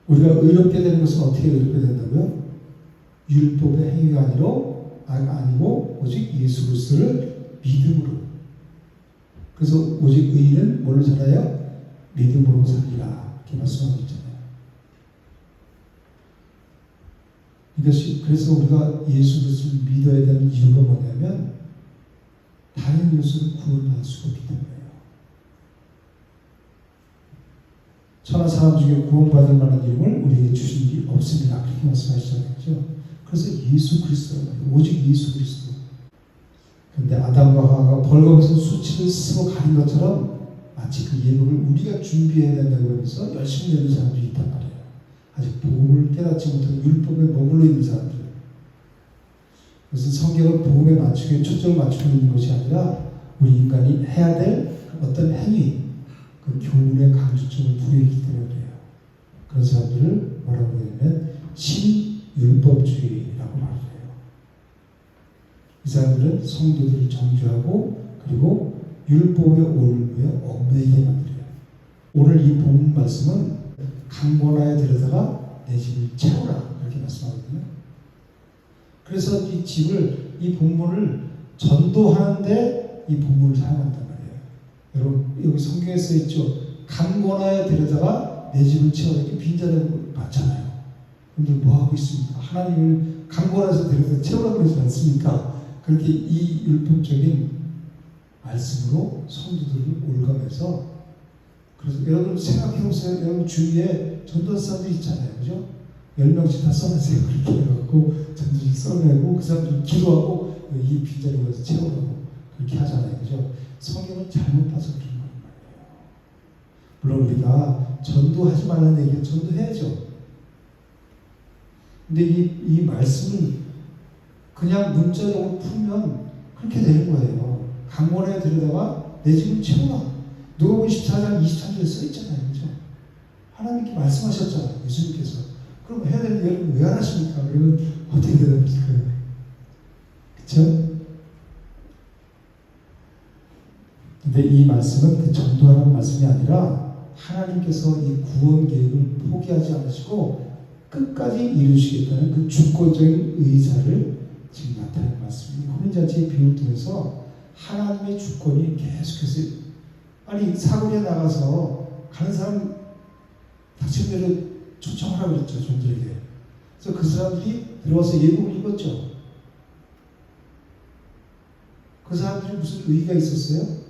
우리가 의롭게 되는 것은 어떻게 의롭게 된다고요? 율법의 행위가 아니고 오직 예수 그리스도를 믿음으로. 그래서 오직 의인은 뭘로 살아요? 믿음으로 살리라. 이렇게 말씀하고 있잖아요. 이것이 그래서 우리가 예수 그리스도를 믿어야 되는 이유가 뭐냐면 다른 요소는 구원받을 수가 없기 때문이에요. 천하 사람 중에 구원받을 만한 이름을 우리에게 주신 게 없습니다. 그렇게 말씀하시잖아요. 그래서 예수 그리스도란 말이에요. 오직 예수 그리스도. 그런데 아담과 하와가 벌거벗은 수치를 스스로 가린 것처럼 마치 그 예복을 우리가 준비해야 된다고 하면서 열심히 되는 사람들이 있단 말이에요. 아직 복음을 깨닫지 못하고 율법에 머물러 있는 사람들. 그래서 성경은 복음에 맞추게 초점을 맞추고 있는 것이 아니라 우리 인간이 해야 될 어떤 행위, 그 교훈의 강조점을 부여했기 때문에 그래요. 그런 사람들을 뭐라고 하냐면 신율법주의라고 말해요. 이 사람들은 성도들을 정죄하고 그리고 율법의 올무에 얽매이게 만들어요. 오늘 이 본 말씀은 강권하에 들여다가 내 집을 채우라 그렇게 말씀하거든요. 그래서 이 본문을 전도하는데 이 본문을 사용한단 말이에요. 여러분 여기 성경에 써 있죠. 강권하에 들여다가 내 집을 채우라 이렇게 빈자를 받잖아요. 근데 뭐 하고 있습니까? 하나님을 강권해서 데려다 채우라고 그러지 않습니까? 그렇게 이 율법적인 말씀으로 성도들을 올감해서 그래서 여러분 생각해보세요. 여러분 주위에 전도사 사람들이 있잖아요. 그죠? 10명씩 다 써내세요. 그렇게 해갖고 전도식 써내고 그 사람들이 기도하고 이 빈자리에 가서 채우라고 그렇게 하잖아요. 그죠? 성경을 잘못 봐서 그런 거란 말이에요. 물론 우리가 전도하지 말라는 얘기는 전도해야죠. 근데 이 말씀을 그냥 문자적으로 풀면 그렇게 되는 거예요. 강원에 들여다가 내 집을 채워라. 누가복음 14장 23절에 써 있잖아요. 그죠? 하나님께 말씀하셨잖아요. 예수님께서. 그럼 해야 되는데 여러분 왜 안 하십니까? 그러면 어떻게 되는지까 그쵸? 근데 이 말씀은 그 전도하는 말씀이 아니라 하나님께서 이 구원 계획을 포기하지 않으시고 끝까지 이루시겠다는 그 주권적인 의사를 지금 나타내는 말씀입니다. 혼인잔치의 비유를 통해서 하나님의 주권이 계속해서 아니 사거리에 나가서 가는 사람 닥친 대로 초청하라고 그랬죠. 종들에게. 그래서 그 사람들이 들어와서 예복을 입었죠. 그 사람들이 무슨 의의가 있었어요?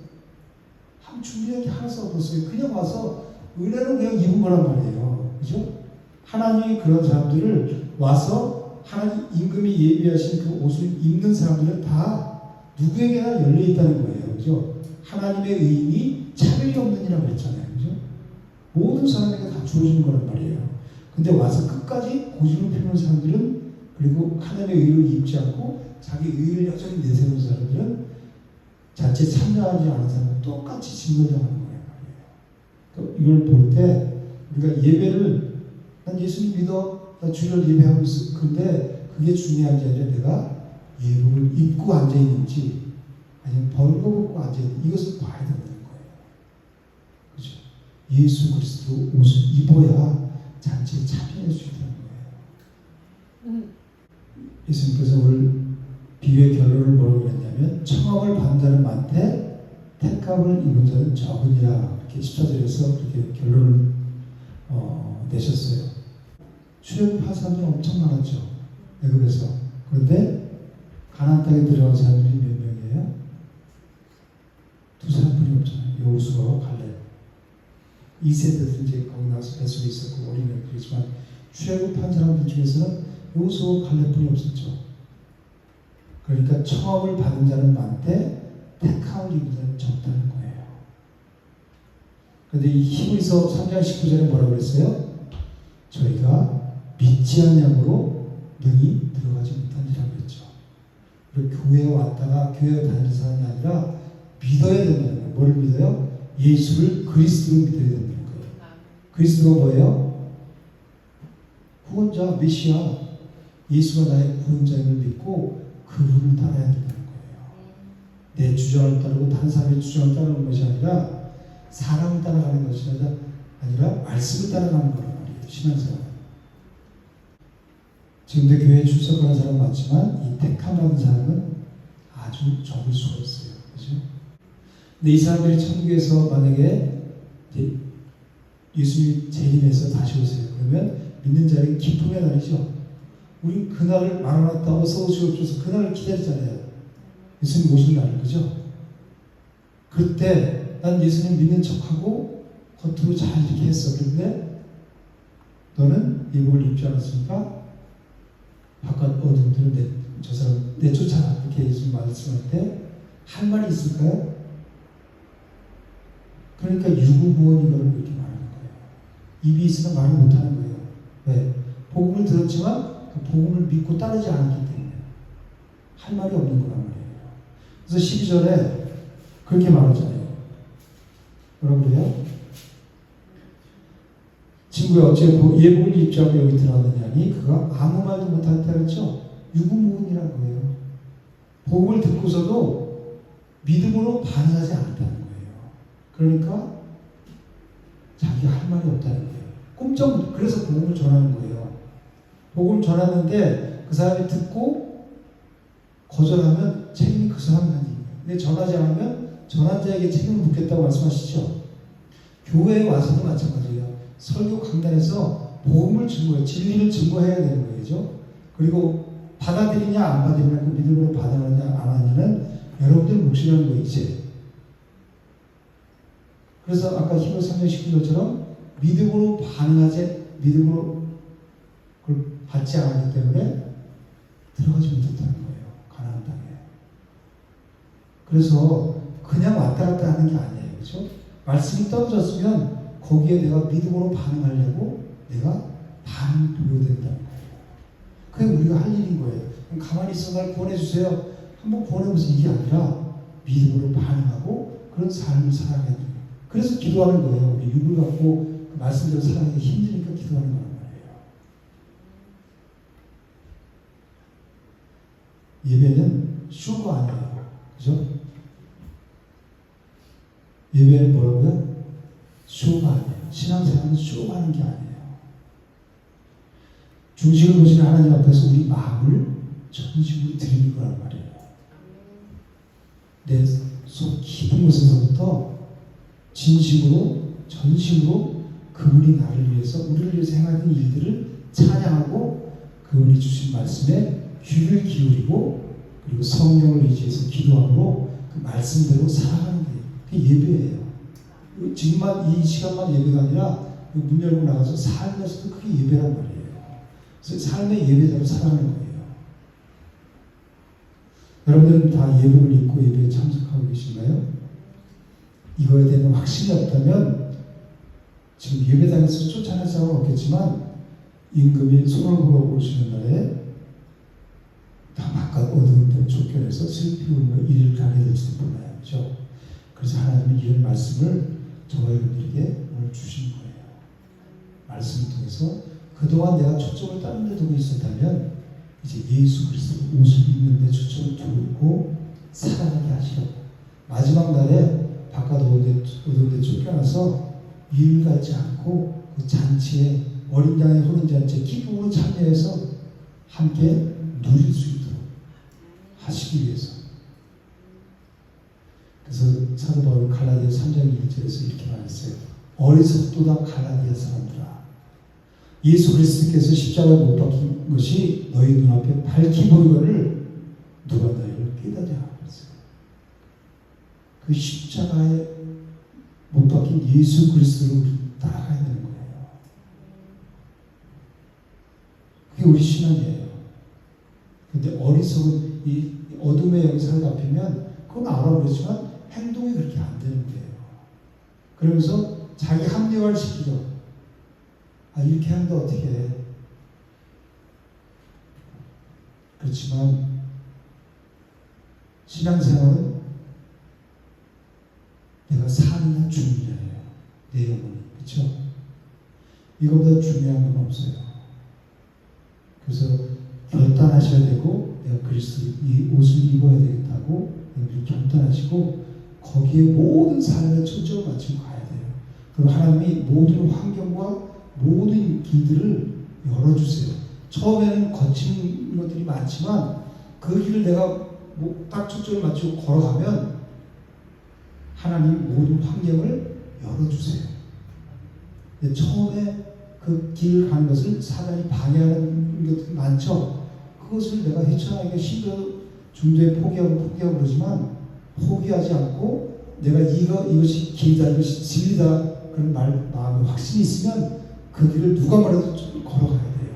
한 준비한 게 하나도 없었어요. 그냥 와서 은혜로 그냥 입은 거란 말이에요. 그죠? 하나님이 그런 사람들을 와서 하나님 임금이 예비하신 그 옷을 입는 사람들은 다 누구에게나 열려있다는 거예요. 그죠? 하나님의 의인이 차별이 없느니라고 그랬잖아요. 그죠? 모든 사람에게 다 주어지는 거란 말이에요. 근데 와서 끝까지 고집을 피우는 사람들은 그리고 하나님의 의를 입지 않고 자기 의를 여전히 내세우는 사람들은 자체 참여하지 않은 사람은 똑같이 증거당하는 거예요. 그러니까 이걸 볼 때 그러니까 예배를 난 예수님 믿어, 나 주를 예배하고 있어. 근데 그게 중요한 게 아니라 내가 예복을 입고 앉아 있는지 아니면 벌거벗고 앉아 있는지 이것을 봐야 된다는 거예요. 그죠? 예수 그리스도 옷을 입어야 잔치에 참여할 수 있다는 거예요. 예수님께서 오늘 비유의 결론을 뭐라고 했냐면 청함을 받는 자는 많되 택감을 입은 자는 적으니라. 이렇게 14절에서 그렇게 결론을 내셨어요. 출애굽한 사람들이 엄청 많았죠. 애굽에서. 그런데 가나안 땅에 들어간 사람들이 몇 명이에요? 두 사람뿐이 없잖아요. 여호수아와 갈렙. 2세대들 이제 거기 나와서 뱃속에 있었고 어린애 그렇지만 출애굽한 사람들 중에서는 여호수아와 갈렙뿐이 없었죠. 그러니까 청함을 받은 자는 많되 택함을 입은 자는 적다는 거예요. 그런데 이 히브리서 3장 19절에 뭐라고 그랬어요? 저희가 믿지 않냐므로 능히 들어가지 못한지라고 그랬죠. 그리고 교회에 왔다가 교회에 다니는 사람이 아니라 믿어야 된다는 거예요. 뭐를 믿어요? 예수를 그리스도로 믿어야 된다는 거예요. 그리스도가 뭐예요? 구원자, 메시아. 예수가 나의 구원자임을 믿고 그분을 따라야 된다는 거예요. 내 주장을 따르고 다른 사람의 주장을 따르는 것이 아니라 사람을 따라가는 것이 아니라 말씀을 따라가는 거란 말이에요. 신앙생활. 지금도 교회에 출석하는 사람 많지만 이 택함받은 사람은 아주 적을 수가 있어요. 그렇죠? 근데 이 사람들이 천국에서 만약에 예수님이 재림해서 다시 오세요. 그러면 믿는 자에게 기쁨의 날이죠. 우리 그날을 마라나타 어서 오시옵소서 그날을 기다리잖아요. 예수님 오시는 날을. 그죠? 그때 난 예수님 믿는 척하고 겉으로 잘 이렇게 했어. 그런데 너는 예복을 입지 않았으니까 바깥 어둠들은 저 사람 내쫓아라. 이렇게 예수님 말씀할 때 할 말이 있을까요? 그러니까 유구무원 이거를 이렇게 말하는 거예요. 입이 있으면 말을 못하는 거예요. 왜? 복음을 들었지만 그 복음을 믿고 따르지 않기 때문에 할 말이 없는 거란 말이에요. 그래서 12절에 그렇게 말하잖아요. 뭐라고 그래요? 친구야 어째 예복을 입지 않고 여기 들어왔느냐니 그가 아무 말도 못한다 그랬죠? 유구무원이라는 거예요. 복음을 듣고서도 믿음으로 반응하지 않았다는 거예요. 그러니까 자기가 할 말이 없다는 거예요. 그래서 복음을 전하는 거예요. 복음을 전하는데 그 사람이 듣고 거절하면 책임이 그 사람한테 있는 거예요. 근데 전하지 않으면 전한 자에게 책임을 묻겠다고 말씀하시죠. 교회에 와서도 마찬가지예요. 설교 강단에서 복음을 증거해, 진리를 증거해야 되는 거죠. 그리고 받아들이냐 안 받아들이냐, 그 믿음으로 받아들이냐 안 하냐는 여러분들 몫이라는 거예요. 이제. 그래서 아까 히브리서 3장 19절처럼 믿음으로 반응하지, 믿음으로 그걸 받지 않았기 때문에 들어가지 못했다는 거예요. 가나안 땅에. 그래서 그냥 왔다 갔다 하는 게 아니에요. 그렇죠? 말씀이 떨어졌으면 거기에 내가 믿음으로 반응하려고 내가 반응이 보여야 된다는 거예요. 그게 우리가 할 일인 거예요. 가만히 있어 날 구원해주세요. 한번 구원해보세요. 이게 아니라 믿음으로 반응하고 그런 삶을 살아가야 돼요. 그래서 기도하는 거예요. 우리 육을 갖고 그 말씀대로 살아가기 힘드니까 기도하는 거란 말이에요. 예배는 쇼가 아니에요. 그죠? 예배는 뭐라고요? 쇼가 아니에요. 신앙생활은 쇼가 하는 게 아니에요. 중심을 보시는 하나님 앞에서 우리 마음을 전심으로 드리는 거란 말이에요. 내 속 깊은 곳에서부터 진심으로 전심으로 그분이 나를 위해서 우리를 위해서 행하는 일들을 찬양하고 그분이 주신 말씀에 귀를 기울이고 그리고 성령을 의지해서 기도함으로 그 말씀대로 살아가는 게 그게 예배예요. 지금만 이 시간만 예배가 아니라 문 열고 나가서 삶에서도 그게 예배란 말이에요. 그래서 삶의 예배대로 살아가는 거예요. 여러분들은 다 예복을 입고 예배에 참석하고 계신가요? 이거에 대한 확신이 없다면 지금 예배당에서 쫓아낼 사람은 없겠지만 임금이 손을 보러 오시는 날에 다 바깥 어두운 데 쫓겨내서 슬피 울며 이를 가게 될지도 몰라요. 그렇죠? 그래서 하나님은 이런 말씀을 저와 여러분들에게 오늘 주신 거예요. 말씀을 통해서 그동안 내가 초점을 다른 데 두고 있었다면 이제 예수 그리스도 옷을 입는 데 초점을 두고 살아가게 하시라고. 마지막 날에 바깥 오던데 쫓겨나서 일 같지 않고 그 잔치에 어린 양의 혼인 잔치에 기쁨으로 참여해서 함께 누릴 수 있도록 하시기 위해서. 그래서 사도 바울은 갈라디아 3장 1절에서 이렇게 말했어요. 어리석도다 갈라디아 사람들아, 예수 그리스도께서 십자가에 못 박힌 것이 너희 눈앞에 밝히 보이거늘 누가 너희를 깨닫냐 그랬어요. 그 십자가에 못 박힌 예수 그리스도를 따라가야 되는 거예요. 그게 우리 신앙이에요. 근데 어리석은 이 어둠의 영상을 잡히면 그건 알아 그렇지만 행동이 그렇게 안 되는 거예요. 그러면서 자기 합리화를 시키죠. 아, 이렇게 하는데 어떻게 해? 그렇지만 신앙생활은 내가 사느냐 죽느냐예요. 내 영혼이. 그렇죠? 이거보다 중요한 건 없어요. 그래서 결단하셔야 되고 내가 그리스도 이 옷을 입어야 되겠다고 여러분이 결단하시고 거기에 모든 삶의 초점을 맞추고 가야 돼요. 그리고 하나님이 모든 환경과 모든 길들을 열어주세요. 처음에는 거친 것들이 많지만 그 길을 내가 딱 초점을 맞추고 걸어가면 하나님 모든 환경을 열어주세요. 근데 처음에 그 길을 가는 것을 사단이 방해하는 것들이 많죠. 그것을 내가 헤쳐나가기가 힘들어 중도에 포기하고 그러지만 포기하지 않고 내가 이것이 길이다, 이것이 진리다 그런 마음에 확신이 있으면 그 길을 누가 말해도 걸어가야 돼요.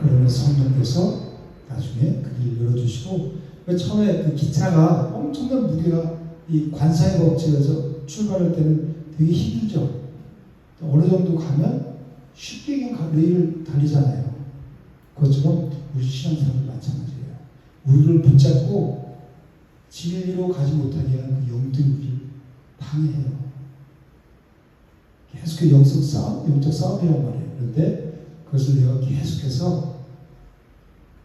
그러면 성령께서 나중에 그 길을 열어주시고, 처음에 그 기차가 엄청난 무게가 이 관사의 법칙에서 출발할 때는 되게 힘들죠. 어느 정도 가면 쉽게 그냥 레일을 달리잖아요. 그것처럼 우리 신앙생활도 마찬가지예요. 우리를 붙잡고 진리로 가지 못하게 하는 그 영들이 우리 방해해요. 계속해서 영적 싸움이란 말이에요. 그런데 그것을 내가 계속해서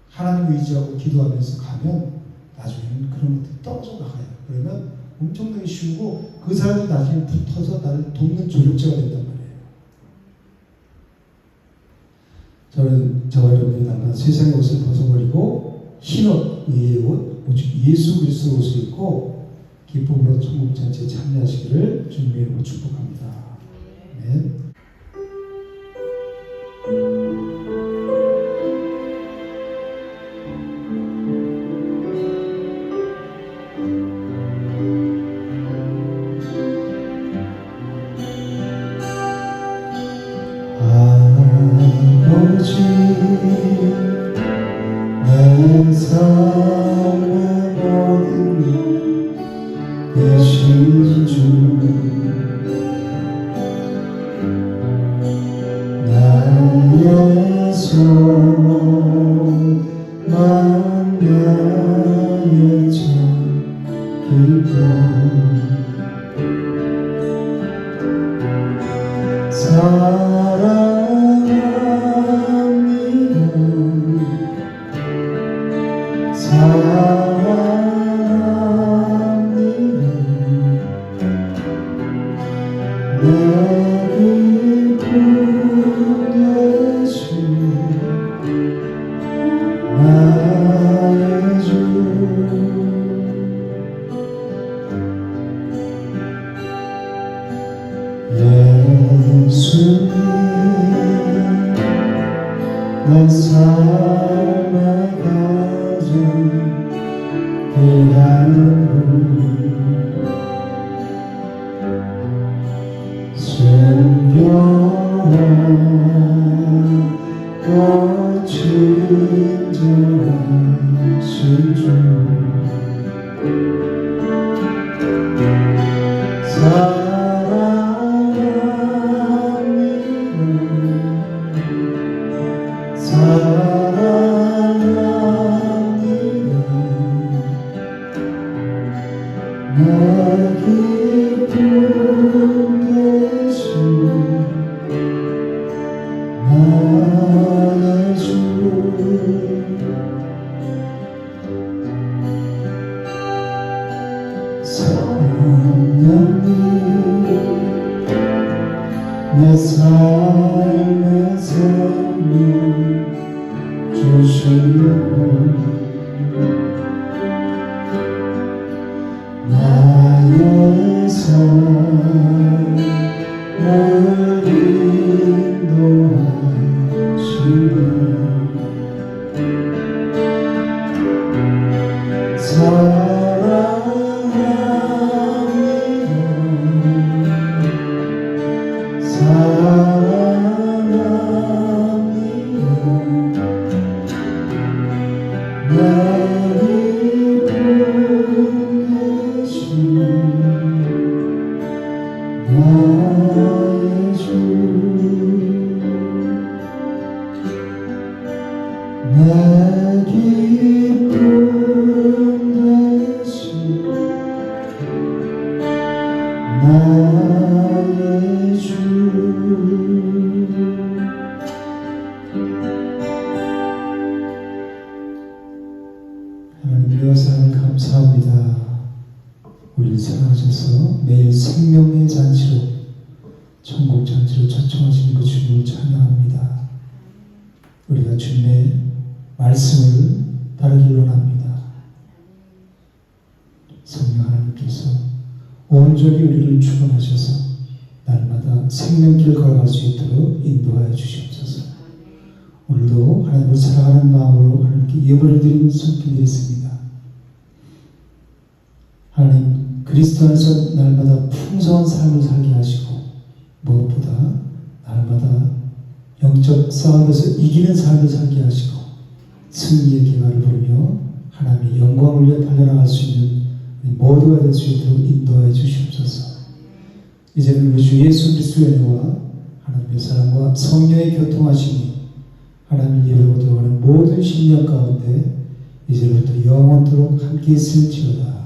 하나님 의지하고 기도하면서 가면 나중에는 그런 것들이 떨어져 나가요. 그러면 엄청나게 쉬우고 그 사람이 나중에 붙어서 나를 돕는 조력자가 된단 말이에요. 저와 여러분이 남은 세상의 옷을 벗어버리고 흰옷, 의의 옷, 오직 예수 그리스도 옷을 입고 기쁨으로 천국 잔치에 참여하시기를 주님의 이름으로 축복합니다. 아멘. 아버지, 내 삶의 모든 되신 주, 나의 소망, 나의 참 기쁨, 예수님, 내 삶의 가장 귀한 순결한 꽃이 진정하신 주, 내 기쁨 되신 성령님 내 삶의 생명 주시고 나의 삶을 인도하시고 내 기쁨 되신 나의 주 하나님 은혜와 사랑을 감사합니다. 우리를 사랑하셔서 매일 생명의 잔치로 천국 잔치로 초청하시는 그 주님을 찬양합니다. 우리가 주님의 말씀을 따르기를 원합니다. 성령 하나님께서 온전히 우리를 축원하셔서 날마다 생명길 걸어갈 수 있도록 인도하여 주시옵소서. 오늘도 하나님을 사랑하는 마음으로 하나님께 예배를 드리는 손길이 있습니다. 하나님 그리스도 안에서 날마다 풍성한 삶을 살게 하시고 무엇보다 날마다 영적 싸움에서 이기는 삶을 살게 하시고 승리의 기회를 부르며 하나님의 영광을 위해 달려나갈 수 있는 모두가 될 수 있도록 인도하여 주시옵소서. 이제는 우리 주 예수 그리스도의 은혜와 하나님의 사랑과 성령의 교통하심이 하나님을 예배로 들어가는 모든 심령 가운데 이제부터 영원토록 함께 있을지어다.